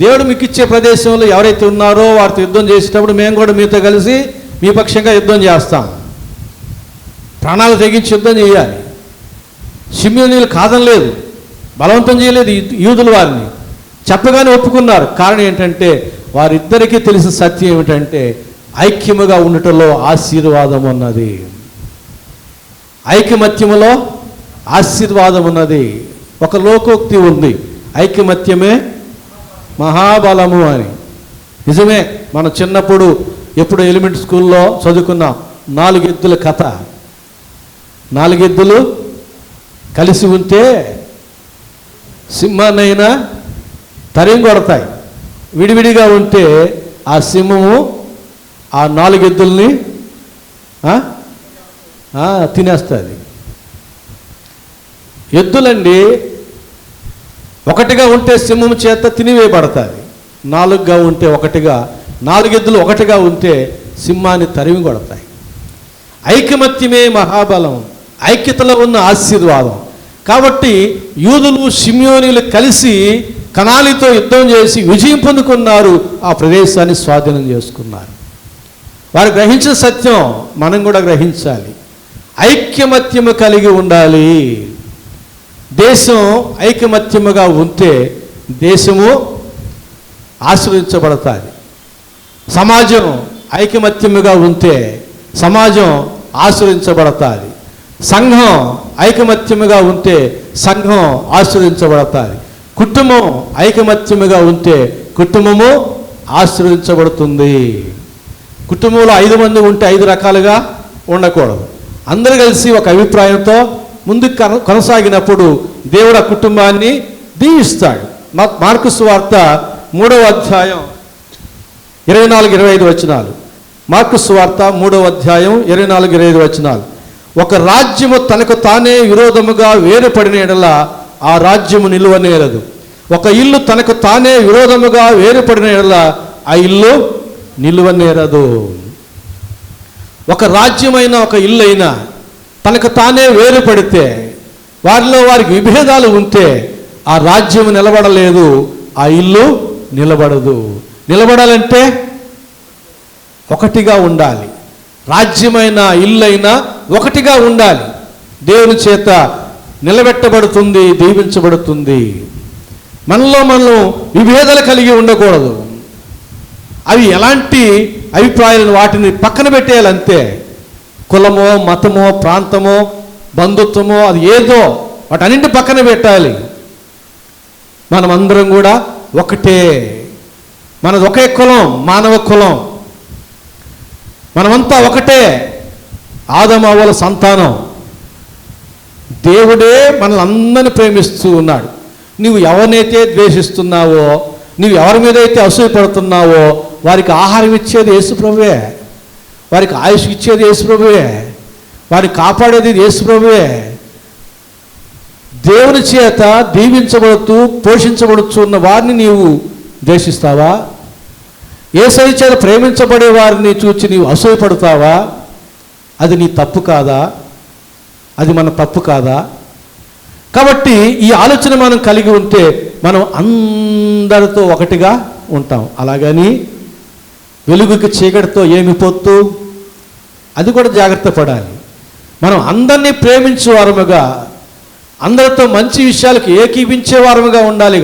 దేవుడు మీకు ఇచ్చే ప్రదేశంలో ఎవరైతే ఉన్నారో వారితో యుద్ధం చేసేటప్పుడు మేము కూడా మీతో కలిసి మీ పక్షంగా యుద్ధం చేస్తాం, ప్రాణాలు తెగించి యుద్ధం చేయాలి. షిమ్యోనీయులు కాదనలేదు, బలవంతం చేయలేదు యూదులు వారిని, చెప్పగానే ఒప్పుకున్నారు. కారణం ఏంటంటే, వారిద్దరికీ తెలిసిన సత్యం ఏమిటంటే, ఐక్యముగా ఉండటంలో ఆశీర్వాదం ఉన్నది, ఐకమత్యములో ఆశీర్వాదం ఉన్నది. ఒక లోకోక్తి ఉంది, ఐకమత్యమే మహాబలము అని. నిజమే, మనం చిన్నప్పుడు ఎప్పుడు ఎలిమెంటరీ స్కూల్లో చదువుకున్నాం 4 ఎద్దుల కథ. 4 ఎద్దులు కలిసి ఉంటే సింహాన్నైనా తరిం కొడతాయి, విడివిడిగా ఉంటే ఆ సింహము ఆ 4 ఎద్దుల్ని తినేస్తుంది. ఎద్దులండి ఒకటిగా ఉంటే సింహం చేత తినివేయబడతాయి, 4గా ఉంటే ఒకటిగా, 4 ఎద్దులు ఒకటిగా ఉంటే సింహాన్ని తరిమి కొడతాయి. ఐకమత్యమే మహాబలం, ఐక్యతలో ఉన్న ఆశీర్వాదం. కాబట్టి యూదులు షిమ్యోనీలు కలిసి కనాలితో యుద్ధం చేసి విజయం పొందుకున్నారు, ఆ ప్రదేశాన్ని స్వాధీనం చేసుకున్నారు. వారు గ్రహించిన సత్యం మనం కూడా గ్రహించాలి. ఐక్యమత్యము కలిగి ఉండాలి. దేశం ఐకమత్యముగా ఉంటే దేశము ఆశీర్వదించబడతాది. సమాజం ఐకమత్యముగా ఉంటే సమాజం ఆశీర్వదించబడతాది. సంఘం ఐకమత్యముగా ఉంటే సంఘం ఆశీర్వదించబడతాది. కుటుంబం ఐకమత్యముగా ఉంటే కుటుంబము ఆశీర్వదించబడుతుంది. కుటుంబంలో 5 మంది ఉంటే 5 రకాలుగా ఉండకూడదు. అందరూ కలిసి ఒక అభిప్రాయంతో ముందుకు కొనసాగినప్పుడు దేవుడు ఆ కుటుంబాన్ని దీవిస్తాడు. మార్కు సువార్త 3వ అధ్యాయం 24-25 వచనాలు. మార్కు సువార్త 3వ అధ్యాయం 24-25 వచనాలు. ఒక రాజ్యము తనకు తానే విరోధముగా వేరుపడిన యెడల ఆ రాజ్యము నిలువనేరదు. ఒక ఇల్లు తనకు తానే విరోధముగా వేరుపడిన యెడల ఆ ఇల్లు నిలువనేరదు. ఒక రాజ్యమైన ఒక ఇల్లు అయినా తనకు తానే వేరుపడితే, వారిలో వారికి విభేదాలు ఉంటే ఆ రాజ్యము నిలబడలేదు, ఆ ఇల్లు నిలబడదు. నిలబడాలంటే ఒకటిగా ఉండాలి. రాజ్యమైన ఇల్లైనా ఒకటిగా ఉండాలి. దేవుని చేత నిలబెట్టబడుతుంది, దీవించబడుతుంది. మనలో మనం విభేదాలు కలిగి ఉండకూడదు. అవి ఎలాంటి అభిప్రాయాలను వాటిని పక్కన పెట్టేయాలంతే. కులమో, మతమో, ప్రాంతమో, బంధుత్వమో, అది ఏదో వాటన్నింటి పక్కన పెట్టాలి. మనమందరం కూడా ఒకటే. మనది ఒకే కులం, మానవ కులం. మనమంతా ఒకటే, ఆదాము అవ్వల సంతానం. దేవుడే మనల్ని అందరిని ప్రేమిస్తూ ఉన్నాడు. నువ్వు ఎవరినైతే ద్వేషిస్తున్నావో, నువ్వు ఎవరి మీద అయితే అసూయపడుతున్నావో వారికి ఆహారం ఇచ్చేది యేసుప్రభువే, వారికి ఆయుష్ ఇచ్చేది యేసుప్రభువే, వారిని కాపాడేది యేసుప్రభువే. దేవుని చేత దీవించబడుతూ పోషించబడుతున్న వారిని నీవు ద్వేషిస్తావా? యేసయ్య చేత ప్రేమించబడే వారిని చూచి నీవు అసూయపడతావా? అది నీ తప్పు కాదా? అది మన తప్పు కాదా? కాబట్టి ఈ ఆలోచన మనం కలిగి ఉంటే మనం అందరితో ఒకటిగా ఉంటాం. అలాగని వెలుగుకి చీకటితో ఏమి పొత్తు, అది కూడా జాగ్రత్త పడాలి. మనం అందరినీ ప్రేమించే వారముగా, అందరితో మంచి విషయాలకు ఏకీవించే వారముగా ఉండాలి.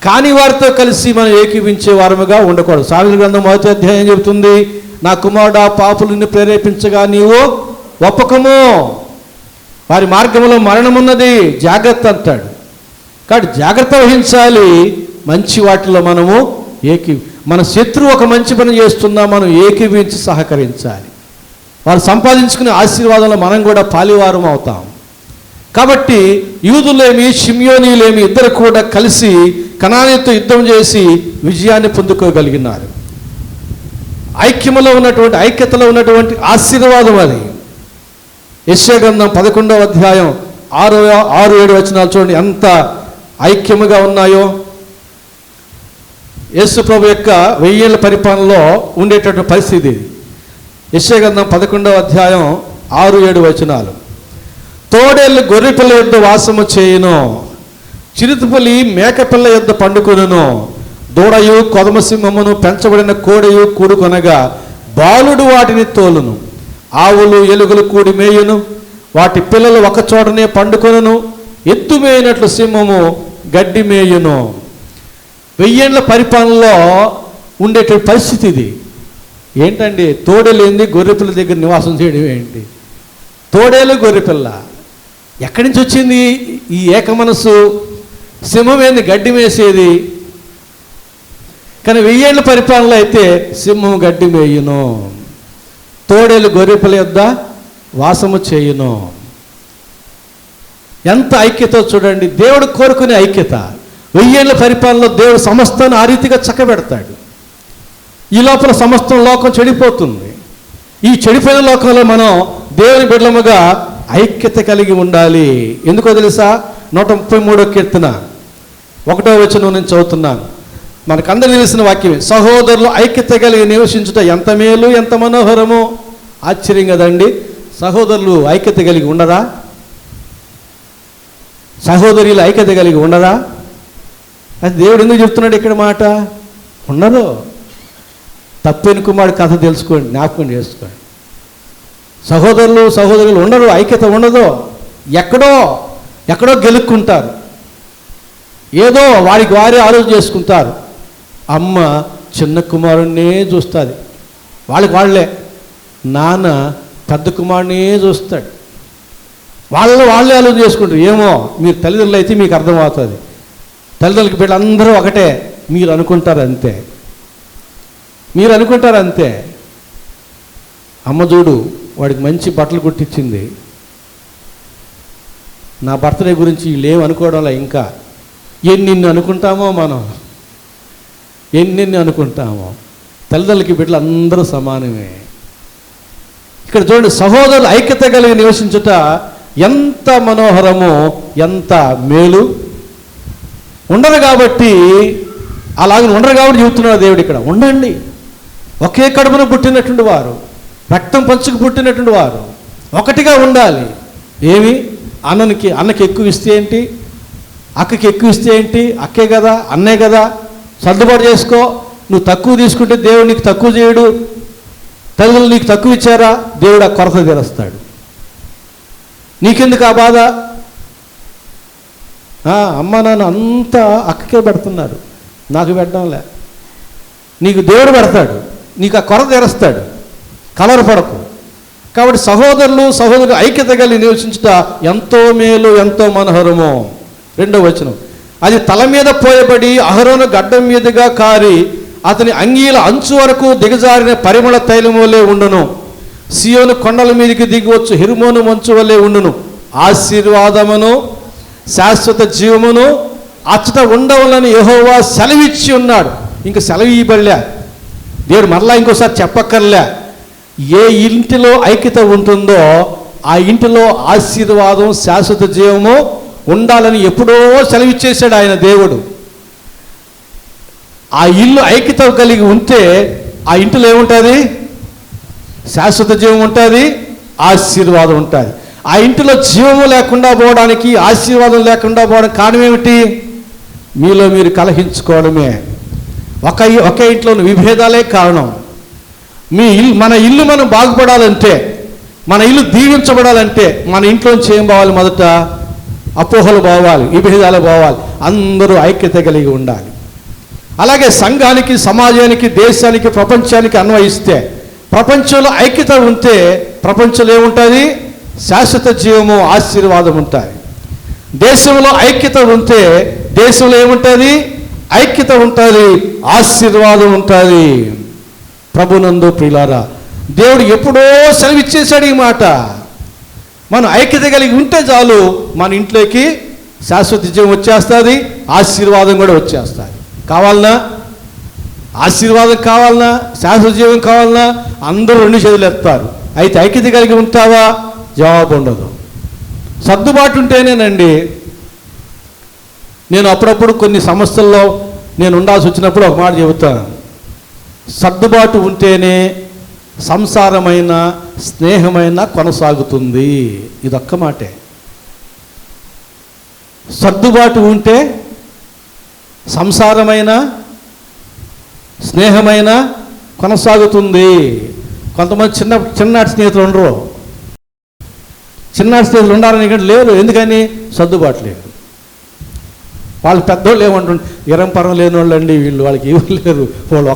కానీ వారితో కలిసి మనం ఏకీవించే వారముగా ఉండకూడదు. సామెతల గ్రంథం 1వ అధ్యాయం చెబుతుంది, నా కుమారుడా పాపులను ప్రేరేపించగా నీవు ఒప్పకము, వారి మార్గంలో మరణమున్నది, జాగ్రత్త అంటాడు. కాబట్టి జాగ్రత్త వహించాలి. మంచి వాటిలో మనము మన శత్రువు ఒక మంచి పని చేస్తున్నా మనం ఏకీవించి సహకరించాలి. వాళ్ళు సంపాదించుకునే ఆశీర్వాదంలో మనం కూడా పాలివారం అవుతాం. కాబట్టి యూదులేమి షిమ్యోనీలేమి ఇద్దరు కూడా కలిసి కనానీతో యుద్ధం చేసి విజయాన్ని పొందుకోగలిగినారు. ఐక్యతలో ఉన్నటువంటి ఆశీర్వాదం అది. యెషయా గ్రంథం 11వ అధ్యాయం 6-7 వచనాలు చూడండి ఎంత ఐక్యముగా ఉన్నాయో. యేసు ప్రభు యొక్క 1000 ఏళ్ల పరిపాలనలో ఉండేటటువంటి పరిస్థితి. యెషయా గ్రంథం 11వ అధ్యాయం 6-7 వచనాలు. తోడేళ్ళు గొర్రెపిల్ల యొద్ద వాసము చేయును, చిరుతపులి మేకపిల్ల యొద్ద పండుకొనును, దూడయు కొదమసింహమును పెంచబడిన కోడయు కూడుకొనగా బాలుడు వాటిని తోలును, ఆవులు ఎలుగులు కూడి మేయును, వాటి పిల్లలు ఒక చోటనే పండుకొనును, ఎత్తు మేయినట్లు సింహము గడ్డి మేయును. 1000 ఏళ్ల పరిపాలనలో ఉండేటువంటి పరిస్థితి ఇది. ఏంటండి, తోడేలు ఏంది గొర్రెపిల్ల దగ్గర నివాసం చేయడం ఏంటి? తోడేలు గొర్రెపిల్ల ఎక్కడి నుంచి వచ్చింది ఈ ఏక మనసు? సింహం ఏంది గడ్డి మేసేది. కానీ 1000 ఏళ్ల పరిపాలనలో అయితే సింహం గడ్డి మేయును, తోడేలు గొర్రెపిల్ల యొద్ద వాసము చేయును. ఎంత ఐక్యత చూడండి. దేవుడు కోరుకునే ఐక్యత. 1000 ఏళ్ల పరిపాలనలో దేవుడు సమస్తాన్ని ఆ రీతిగా చక్కబెడతాడు. ఈ లోపల సమస్తం లోకం చెడిపోతుంది. ఈ చెడిపోయిన లోకంలో మనం దేవుని బిడ్డలముగా ఐక్యత కలిగి ఉండాలి. ఎందుకో తెలుసా? 133వ కీర్తన 1వ వచనం నుంచి చదువుతున్నాను. మనకందరూ తెలిసిన వాక్యమే. సహోదరులు ఐక్యత కలిగి నివసించుట ఎంత మేలు, ఎంత మనోహరమో. ఆశ్చర్యం కదండి. సహోదరులు ఐక్యత కలిగి ఉండరా? సహోదరులు ఐక్యత కలిగి ఉండరా? అది దేవుడు ఎందుకు చెప్తున్నాడు ఇక్కడ మాట? ఉండరు. తప్పిన కుమారుడు కథ తెలుసుకోండి, జ్ఞాపకం చేసుకోండి. సహోదరులు ఉండరు, ఐక్యత ఉండదు. ఎక్కడో గెలుక్కుంటారు, ఏదో వారికి వారే ఆలోచన చేసుకుంటారు. అమ్మ చిన్న కుమారుణ్ణే చూస్తుంది, వాళ్ళే. నాన్న పెద్ద కుమారునే చూస్తాడు, వాళ్ళే ఆలోచన చేసుకుంటారు. ఏమో మీరు తల్లిదండ్రులు అయితే మీకు అర్థమవుతుంది. తల్లిదండ్రులకి బిడ్డలందరూ ఒకటే మీరు అనుకుంటారు అంతే. అమ్మ చూడు వాడికి మంచి బట్టలు కుట్టించింది, నా బర్త్డే గురించి వీళ్ళేం అనుకోవడంలో ఇంకా ఎన్ని అనుకుంటామో మనం, ఎన్ని అనుకుంటామో. తల్లిదండ్రులకి బిడ్డలు అందరూ సమానమే. ఇక్కడ చూడండి, సహోదరులు ఐక్యత కలిగి నివసించుట ఎంత మనోహరమో, ఎంత మేలు. ఉండరు కాబట్టి చెబుతున్నాడు దేవుడు ఇక్కడ. ఉండండి, ఒకే కడుపున పుట్టినటువంటి వారు, రక్తం పంచుకు పుట్టినటువంటి వారు ఒకటిగా ఉండాలి. ఏమి అన్నకి ఎక్కువ ఇస్తే ఏంటి, అక్కకి ఎక్కువ ఇస్తే ఏంటి? అక్కే కదా, అన్నే కదా, సర్దుబాటు చేసుకో. నువ్వు తక్కువ తీసుకుంటే దేవుడు నీకు తక్కువ చేయడు. తల్లిదండ్రులు నీకు తక్కువ ఇచ్చారా, దేవుడు ఆ కొరత తీరుస్తాడు. నీకెందుకు ఆ బాధ? అమ్మ నాన్న అంతా అక్కకే పెడుతున్నారు, నాకు పెట్టడంలే. నీకు దేవుడు పెడతాడు, నీకు ఆ కొరత తీరుస్తాడు, కలవరపడకు. కాబట్టి సహోదరులు ఐక్యత కలిగి నివసించుట ఎంతో మేలు, ఎంతో మనోహరమో. 2వ వచనం, అది తల మీద పోయబడి అహరోను గడ్డం మీదుగా కారి అతని అంగీల అంచు వరకు దిగజారిన పరిమళ తైలములే ఉండును. సియోను కొండల మీదకి దిగవచ్చు, హెర్మోను మంచు వలె ఉండును. ఆశీర్వాదమును శాశ్వత జీవమును అచ్చట ఉండవలని యెహోవా సెలవిచ్చి ఉన్నాడు. ఇంకా సెలవు ఇవ్వబడలే, దేవుడు మరలా ఇంకోసారి చెప్పక్కర్లే. ఏ ఇంటిలో ఐక్యత ఉంటుందో ఆ ఇంటిలో ఆశీర్వాదం శాశ్వత జీవము ఉండాలని ఎప్పుడో సెలవిచ్చేశాడు ఆయన దేవుడు. ఆ ఇల్లు ఐక్యత కలిగి ఉంటే ఆ ఇంటిలో ఏముంటుంది? శాశ్వత జీవం ఉంటుంది, ఆశీర్వాదం ఉంటుంది. ఆ ఇంటిలో జీవము లేకుండా పోవడానికి, ఆశీర్వాదం లేకుండా పోవడానికి కారణం ఏమిటి? మీలో మీరు కలహించుకోవడమే. ఒకే ఇంట్లో విభేదాలే కారణం. మన ఇల్లు మనం బాగుపడాలంటే, మన ఇల్లు దీవించబడాలంటే మన ఇంట్లోంచి ఏం పోవాలి? మొదట అపోహలు పోవాలి, విభేదాలు పోవాలి, అందరూ ఐక్యత కలిగి ఉండాలి. అలాగే సంఘానికి, సమాజానికి, దేశానికి, ప్రపంచానికి అన్వయిస్తే ప్రపంచంలో ఐక్యత ఉంటే ప్రపంచంలో ఏముంటుంది? శాశ్వత జీవము, ఆశీర్వాదం ఉంటుంది. దేశంలో ఐక్యత ఉంటే దేశంలో ఏముంటుంది? ఐక్యత ఉంటుంది, ఆశీర్వాదం ఉంటుంది. ప్రభునందు ప్రియులారా, దేవుడు ఎప్పుడో సెలవిచ్చేశాడు ఈ మాట. మనం ఐక్యత కలిగి ఉంటే చాలు, మన ఇంట్లోకి శాశ్వత జీవం వచ్చేస్తుంది, ఆశీర్వాదం కూడా వచ్చేస్తుంది. కావాలనా? ఆశీర్వాదం కావాలనా? శాశ్వత జీవం కావాలనా? అందరూ 2 చేతులు ఎత్తారు. అయితే ఐక్యత కలిగి ఉంటావా? జవాబు ఉండదు. సర్దుబాటు ఉంటేనేనండి. నేను అప్పుడప్పుడు కొన్ని సమస్యల్లో నేను ఉండాల్సి వచ్చినప్పుడు ఒక మాట చెబుతాను. సర్దుబాటు ఉంటేనే సంసారమైన, స్నేహమైన కొనసాగుతుంది. ఇదొక్క మాటే. సర్దుబాటు ఉంటే సంసారమైన, స్నేహమైన కొనసాగుతుంది. కొంతమంది చిన్ననాటి స్నేహితులు ఉండరు. చిన్ననాటి స్నేహితులు ఉండాలని ఇక్కడ లేరు. ఎందుకని? సర్దుబాటు లేదు. వాళ్ళు పెద్దోళ్ళు ఏమంటుంటారు, ఇరంపరం లేని వాళ్ళు అండి వీళ్ళు, వాళ్ళకి ఎవరు లేరు, వాళ్ళు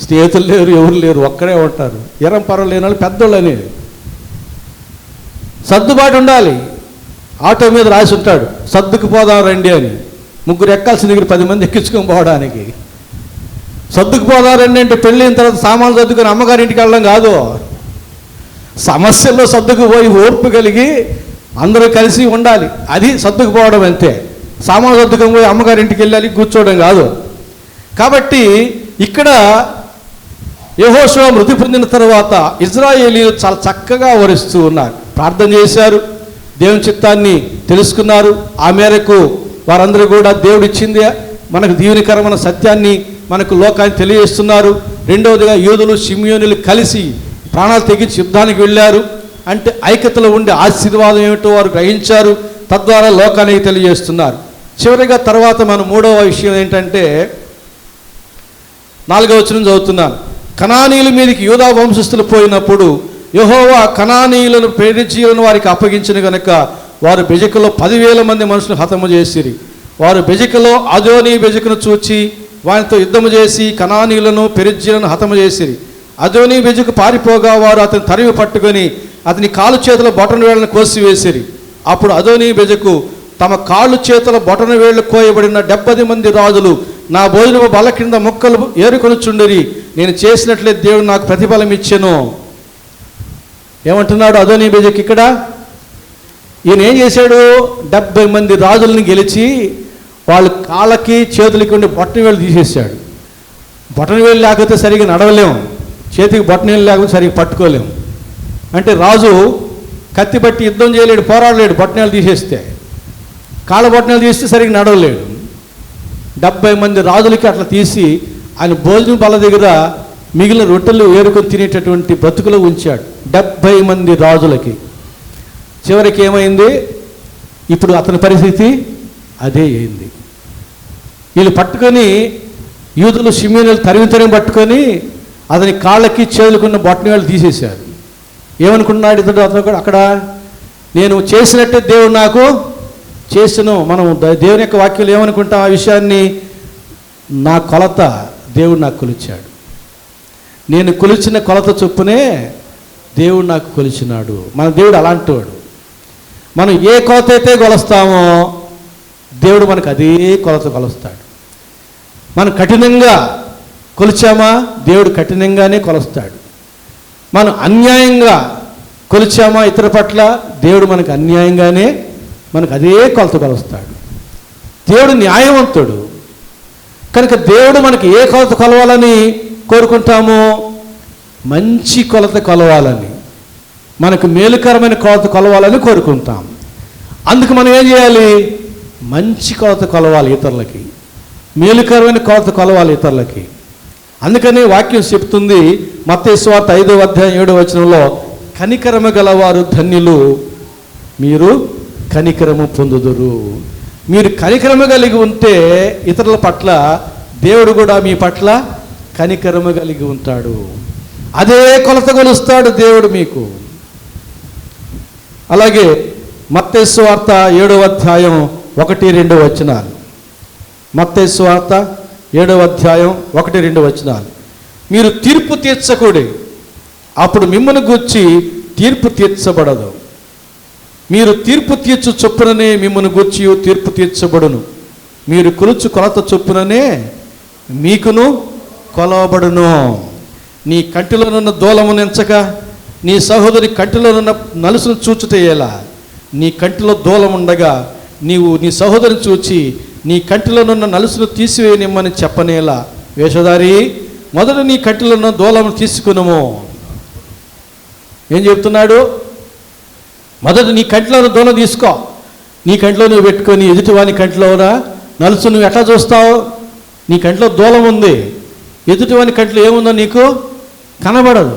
స్నేహితులు లేరు, ఎవరు లేరు, ఒక్కడే ఉంటారు. ఇరంపరం లేని వాళ్ళు పెద్దోళ్ళు అనేది. సర్దుబాటు ఉండాలి. ఆటో మీద రాసి ఉంటాడు, సర్దుకుపోదాం రండి అని. 3 ఎక్కాల్సిన దగ్గర 10 మంది ఎక్కించుకొని పోవడానికి. సర్దుకుపోదాం రండి అంటే పెళ్ళైన తర్వాత సామాన్లు సర్దుకొని అమ్మగారి ఇంటికి వెళ్ళడం కాదు. సమస్యల్లో సర్దుకుపోయి ఓర్పు కలిగి అందరూ కలిసి ఉండాలి. అది సర్దుకుపోవడం అంతే. సామాన్లు సర్దుకొని పోయి అమ్మగారి ఇంటికి వెళ్ళాలి, కూర్చోవడం కాదు. కాబట్టి ఇక్కడ యెహోషువ మృతి పొందిన తర్వాత ఇజ్రాయేలీలు చాలా చక్కగా వరిస్తూ ఉన్నారు. ప్రార్థన చేశారు, దేవుని చిత్తాన్ని తెలుసుకున్నారు. ఆ మేరకు వారందరూ కూడా దేవుడు ఇచ్చింది మనకు దీవెనకరమైన సత్యాన్ని మనకు లోకాన్ని తెలియజేస్తున్నారు. రెండవదిగా యూదులు షిమియోనులు కలిసి ప్రాణాలు తెగించి యుద్ధానికి వెళ్ళారు. అంటే ఐక్యతలో ఉండే ఆశీర్వాదం ఏమిటో వారు గ్రహించారు, తద్వారా లోకానికి తెలియజేస్తున్నారు. చివరిగా తర్వాత మనం మూడవ విషయం ఏంటంటే 4వ వచనం చదువుతున్నాను. కనానీయుల మీదకి యూదా వంశస్థులు పోయినప్పుడు యెహోవా కనానీయులను పెరిజీయులను వారికి అప్పగించిన గనుక వారు బెజెకులో 10,000 మంది మనుషులు హతము చేసిరి. వారు బెజెకులో అదోనీ బెజెకును చూచి వారితో యుద్ధము చేసి కనానీయులను పెరిజీయులను హతము చేసిరి. అదోనీ బెజెకు పారిపోగా వారు అతని తరిమి పట్టుకొని అతని కాలు చేతుల బొటన వేళ్లను కోసివేసిరి. అప్పుడు అదోనీ బెజెకు తమ కాళ్ళు చేతుల బొటన వేళ్లు కోయబడిన 70 మంది రాజులు నా భోజనము బల్ల కింద ముక్కలు ఏరుకొనుచుండిరి, నేను చేసినట్లే దేవుడు నాకు ప్రతిఫలం ఇచ్చెను. ఏమంటున్నాడు అదోనీ బెజెక్ ఇక్కడ? ఈయన ఏం చేశాడు? 70 మంది రాజుల్ని గెలిచి వాళ్ళ కాళ్ళకి చేతులకి ఉండి బొట్టన వేళ్ళు తీసేసాడు. బొటన వేళ్ళు లేకపోతే సరిగ్గా నడవలేము, చేతికి బొటన వేళ్ళు లేకపోతే సరిగ్గా పట్టుకోలేము. అంటే రాజు కత్తి బట్టి యుద్ధం చేయలేడు, పోరాడలేడు. బొటనవేలు తీసేస్తే, కాళ్ళ బొటనవేలు తీస్తే సరిగ్గా నడవలేడు. 70 మంది రాజులకి అట్లా తీసి ఆయన భోజనం బల్ల దగ్గర మిగిలిన రొట్టెలు ఏరుకొని తినేటటువంటి బ్రతుకులో ఉంచాడు 70 మంది రాజులకి. చివరికి ఏమైంది? ఇప్పుడు అతని పరిస్థితి అదే అయింది. వీళ్ళు పట్టుకొని యూదులు షిమియోనులు తరిమి పట్టుకొని అతని కాళ్ళకి చేతులకున్న బొటనవేలు తీసేశారు. ఏమనుకున్నాడు అతను కూడా అక్కడ? నేను చేసినట్టే దేవుడు నాకు చేసను. మనం దేవుని యొక్క వాక్యాలు ఏమనుకుంటాం? ఆ విషయాన్ని నా కొలత దేవుడు నాకు కొలిచాడు, నేను కొలిచిన కొలత చొప్పునే దేవుడు నాకు కొలిచినాడు. మన దేవుడు అలాంటి వాడు. మనం ఏ కొలత అయితే కొలుస్తామో దేవుడు మనకు అదే కొలత కొలుస్తాడు. మనం కఠినంగా కొలిచామా దేవుడు కఠినంగానే కొలుస్తాడు. మనం అన్యాయంగా కొలిచామా ఇతర పట్ల దేవుడు మనకు అన్యాయంగానే మనకు అదే కొలత కొలుస్తాడు. దేవుడు న్యాయవంతుడు కనుక దేవుడు మనకి ఏ కొలత కొలవాలని కోరుకుంటామో మంచి కొలత కొలవాలని, మనకు మేలుకరమైన కొలత కొలవాలని కోరుకుంటాం. అందుకు మనం ఏం చేయాలి? మంచి కొలత కొలవాలి ఇతరులకి, మేలుకరమైన కొలత కొలవాలి ఇతరులకి. అందుకని వాక్యం చెప్తుంది మత్తయి సువార్త 5వ అధ్యాయం 7వ వచనంలో, కనికరము గలవారు ధన్యులు, మీరు కనికరము పొందుదురు. మీరు కనికరము కలిగి ఉంటే ఇతరుల పట్ల దేవుడు కూడా మీ పట్ల కనికరము కలిగి ఉంటాడు. అదే కొలత కొలుస్తాడు దేవుడు మీకు. అలాగే మత్తయి సువార్త 7వ అధ్యాయం 1-2 వచనాలు. మత్తయి సువార్త 7వ అధ్యాయం 1-2 వచనాలు. మీరు తీర్పు తీర్చకూడదు, అప్పుడు మిమ్మల్ని గూర్చి తీర్పు తీర్చబడదు. మీరు తీర్పు తీర్చు చొప్పుననే మిమ్మల్ని గూర్చి తీర్పు తీర్చబడును. మీరు కొలుచు కొలత చొప్పుననే మీకును కొలవబడును. నీ కంటిలోనున్న దూలమును ఎంచక నీ సహోదరి కంటిలోనున్న నలుసును చూచుటేలా, నీ కంటిలో దూలం ఉండగా నీవు నీ సహోదరిని చూచి నీ కంటిలోనున్న నలుసును తీసివేయనిమ్మని చెప్పనేలా. వేషధారి, మొదట నీ కంటిలో ఉన్న దూలము తీసుకునము. ఏం చెప్తున్నాడు? మొదట నీ కంటిలో ఉన్న దూలం తీసుకో, నీ కంటిలో నువ్వు పెట్టుకొని ఎదుటివాని కంటిలో ఉన్న నలుసు నువ్వు ఎట్లా చూస్తావు? నీ కంటిలో దూలం ఉంది, ఎదుటివాని కంటిలో ఏముందో నీకు కనబడదు.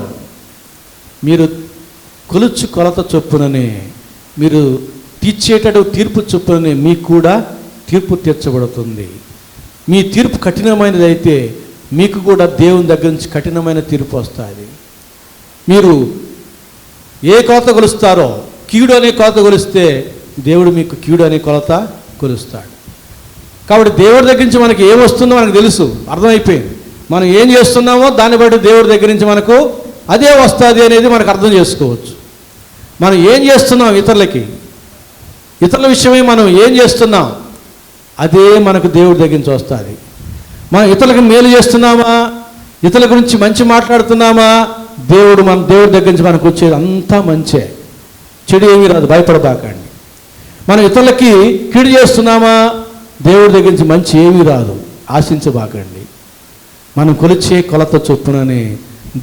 మీరు కొలుచు కొలత చొప్పుననే, మీరు తీర్చేటట్టు తీర్పు చొప్పుననే మీకు కూడా తీర్పు తీర్చబడుతుంది. మీ తీర్పు కఠినమైనది అయితే మీకు కూడా దేవుని దగ్గర నుంచి కఠినమైన తీర్పు వస్తుంది. మీరు ఏ కొలత కొలుస్తారో, కీడు అనే కొలత కొలిస్తే దేవుడు మీకు కీడు అనే కొలత కొలుస్తాడు. కాబట్టి దేవుడి దగ్గర నుంచి మనకి ఏం వస్తుందో మనకు తెలుసు, అర్థమైపోయింది. మనం ఏం చేస్తున్నామో దాన్ని బట్టి దేవుడి దగ్గర నుంచి మనకు అదే వస్తుంది అనేది మనకు అర్థం చేసుకోవచ్చు. మనం ఏం చేస్తున్నాం ఇతరులకి, ఇతరుల విషయమై మనం ఏం చేస్తున్నాం అదే మనకు దేవుడి దగ్గర నుంచి వస్తుంది. మనం ఇతరులకు మేలు చేస్తున్నామా, ఇతరుల గురించి మంచి మాట్లాడుతున్నామా, దేవుడి దగ్గర నుంచి మనకు వచ్చేది అంతా మంచే, చెడు ఏమీ రాదు, భయపడబాకండి. మనం ఇతరులకి కీడు చేస్తున్నామా, దేవుడి దగ్గర నుంచి మంచి ఏమీ రాదు, ఆశించబాకండి. మనం కొలిచే కొలత చొప్పుననే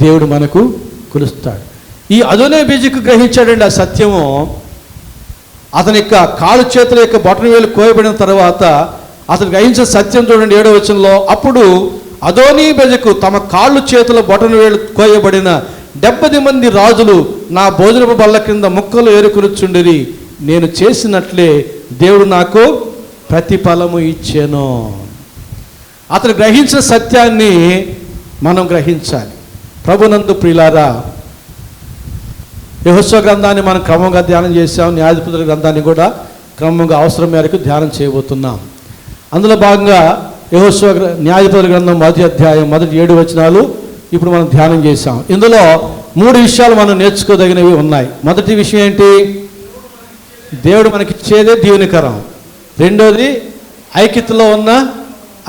దేవుడు మనకు కొలుస్తాడు. ఈ అదోనీ బెజెకు గ్రహించాడండి ఆ సత్యము. అతని యొక్క కాలు చేతుల యొక్క బొటన వేలు కోయబడిన తర్వాత అతను గ్రహించిన సత్యం చూడండి 7వ వచనంలో, అప్పుడు అదోనీ బెజకు తమ కాళ్ళు చేతుల బొటను వేలు కోయబడిన 70 మంది రాజులు నా భోజనపు బల్ల కింద ముక్కలు ఏరుకునిచుండిరి. నేను చేసినట్లే దేవుడు నాకు ప్రతిఫలము ఇచ్చాను. అతను గ్రహించిన సత్యాన్ని మనం గ్రహించాలి. ప్రభునందు ప్రియులారా, యెహోషువ గ్రంథాన్ని మనం క్రమంగా ధ్యానం చేశాం. న్యాయాధిపతుల గ్రంథాన్ని కూడా క్రమంగా అవసరం మేరకు ధ్యానం చేయబోతున్నాం. అందులో భాగంగా యెహోషువ న్యాయాధిపతుల గ్రంథం 1వ అధ్యాయం మొదటి 7 వచనాలు ఇప్పుడు మనం ధ్యానం చేశాం. ఇందులో 3 విషయాలు మనం నేర్చుకోదగినవి ఉన్నాయి. మొదటి విషయం ఏంటి? దేవుడు మనకిచ్చేదే దీవెనకరం. రెండోది ఐక్యతలో ఉన్న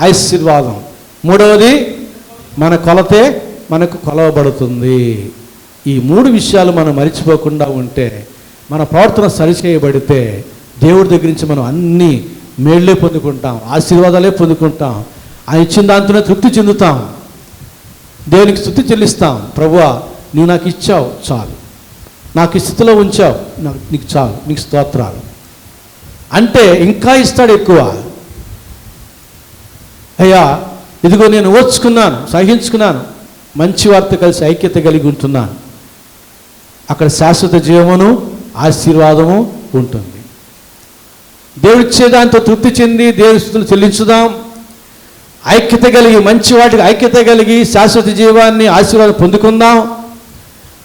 ఆశీర్వాదం. మూడవది మన కొలతే మనకు కొలవబడుతుంది. ఈ 3 విషయాలు మనం మరిచిపోకుండా ఉంటే, మన ప్రవర్తన సరిచేయబడితే దేవుడి దగ్గర నుంచి మనం అన్ని మేళ్ళే పొందుకుంటాం, ఆశీర్వాదాలే పొందుకుంటాం. ఆయన ఇచ్చిన దాంతోనే తృప్తి చెందుతాం, దేవునికి స్తుతి చెల్లిస్తాం. ప్రభువా, నువ్వు నాకు ఇచ్చావు చాలు, నాకు ఈ స్థితిలో ఉంచావు, నీకు చాలు, నీకు స్తోత్రాలు అంటే ఇంకా ఇస్తాడు ఎక్కువ. అయ్యా ఇదిగో నేను ఓర్చుకున్నాను, సహించుకున్నాను, మంచి వారితో కలిసి ఐక్యత కలిగి ఉంటున్నాను, అక్కడ శాశ్వత జీవమును ఆశీర్వాదము ఉంటుంది. దేవుడిచ్చే దాంతో తృప్తి చెంది దేవుని స్తుతులు చెల్లించుదాం. ఐక్యత కలిగి, మంచి వాటికి ఐక్యత కలిగి శాశ్వత జీవాన్ని ఆశీర్వాదం పొందుకుందాం.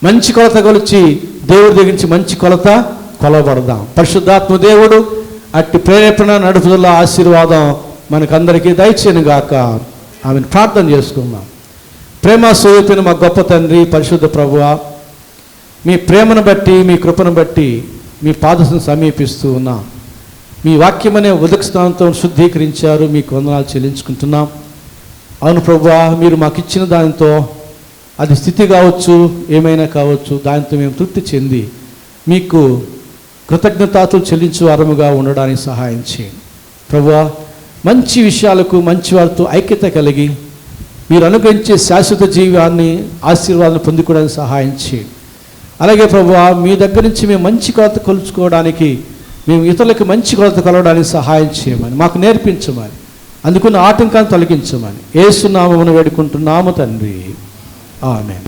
మంచి కొలత కొలిచి దేవుడి దగ్గర నుంచి మంచి కొలత కొలవబడదాం. పరిశుద్ధాత్మ దేవుడు అట్టి ప్రేరేపణ, నడుపుదల, ఆశీర్వాదం మనకందరికీ దయచేయను గాక. ఆమెను ప్రార్థన చేసుకుందాం. ప్రేమ స్వరూపిన మా గొప్ప తండ్రి, పరిశుద్ధ ప్రభువా, మీ ప్రేమను బట్టి, మీ కృపను బట్టి మీ పాదశను సమీపిస్తూ ఉన్నాం. మీ వాక్యమనే ఉదక స్నానంతో శుద్ధీకరించారు, మీకు వందనాలు చెల్లించుకుంటున్నాం. అవును ప్రభువా, మీరు మాకు ఇచ్చిన దానితో, అది స్థితి కావచ్చు, ఏమైనా కావచ్చు, దానితో మేము తృప్తి చెంది మీకు కృతజ్ఞతాతులు చెల్లించు వారముగా ఉండడానికి సహాయం చేయండి. ప్రభువా, మంచి విషయాలకు మంచి వారితో ఐక్యత కలిగి మీరు అనుగ్రహించే శాశ్వత జీవాన్ని, ఆశీర్వాదాన్ని పొందుకోవడానికి సహాయం చేయండి. అలాగే ప్రభువా, మీ దగ్గర నుంచి మేము మంచి కొలత కొలుచుకోవడానికి, మేము ఇతరులకు మంచి కొలత కొలవడానికి సహాయం చేయమని, మాకు నేర్పించమని, అందుకున్న ఆటంకాన్ని తొలగించమని యేసు నామమున వేడుకుంటున్నాము తండ్రి. ఆమేన్.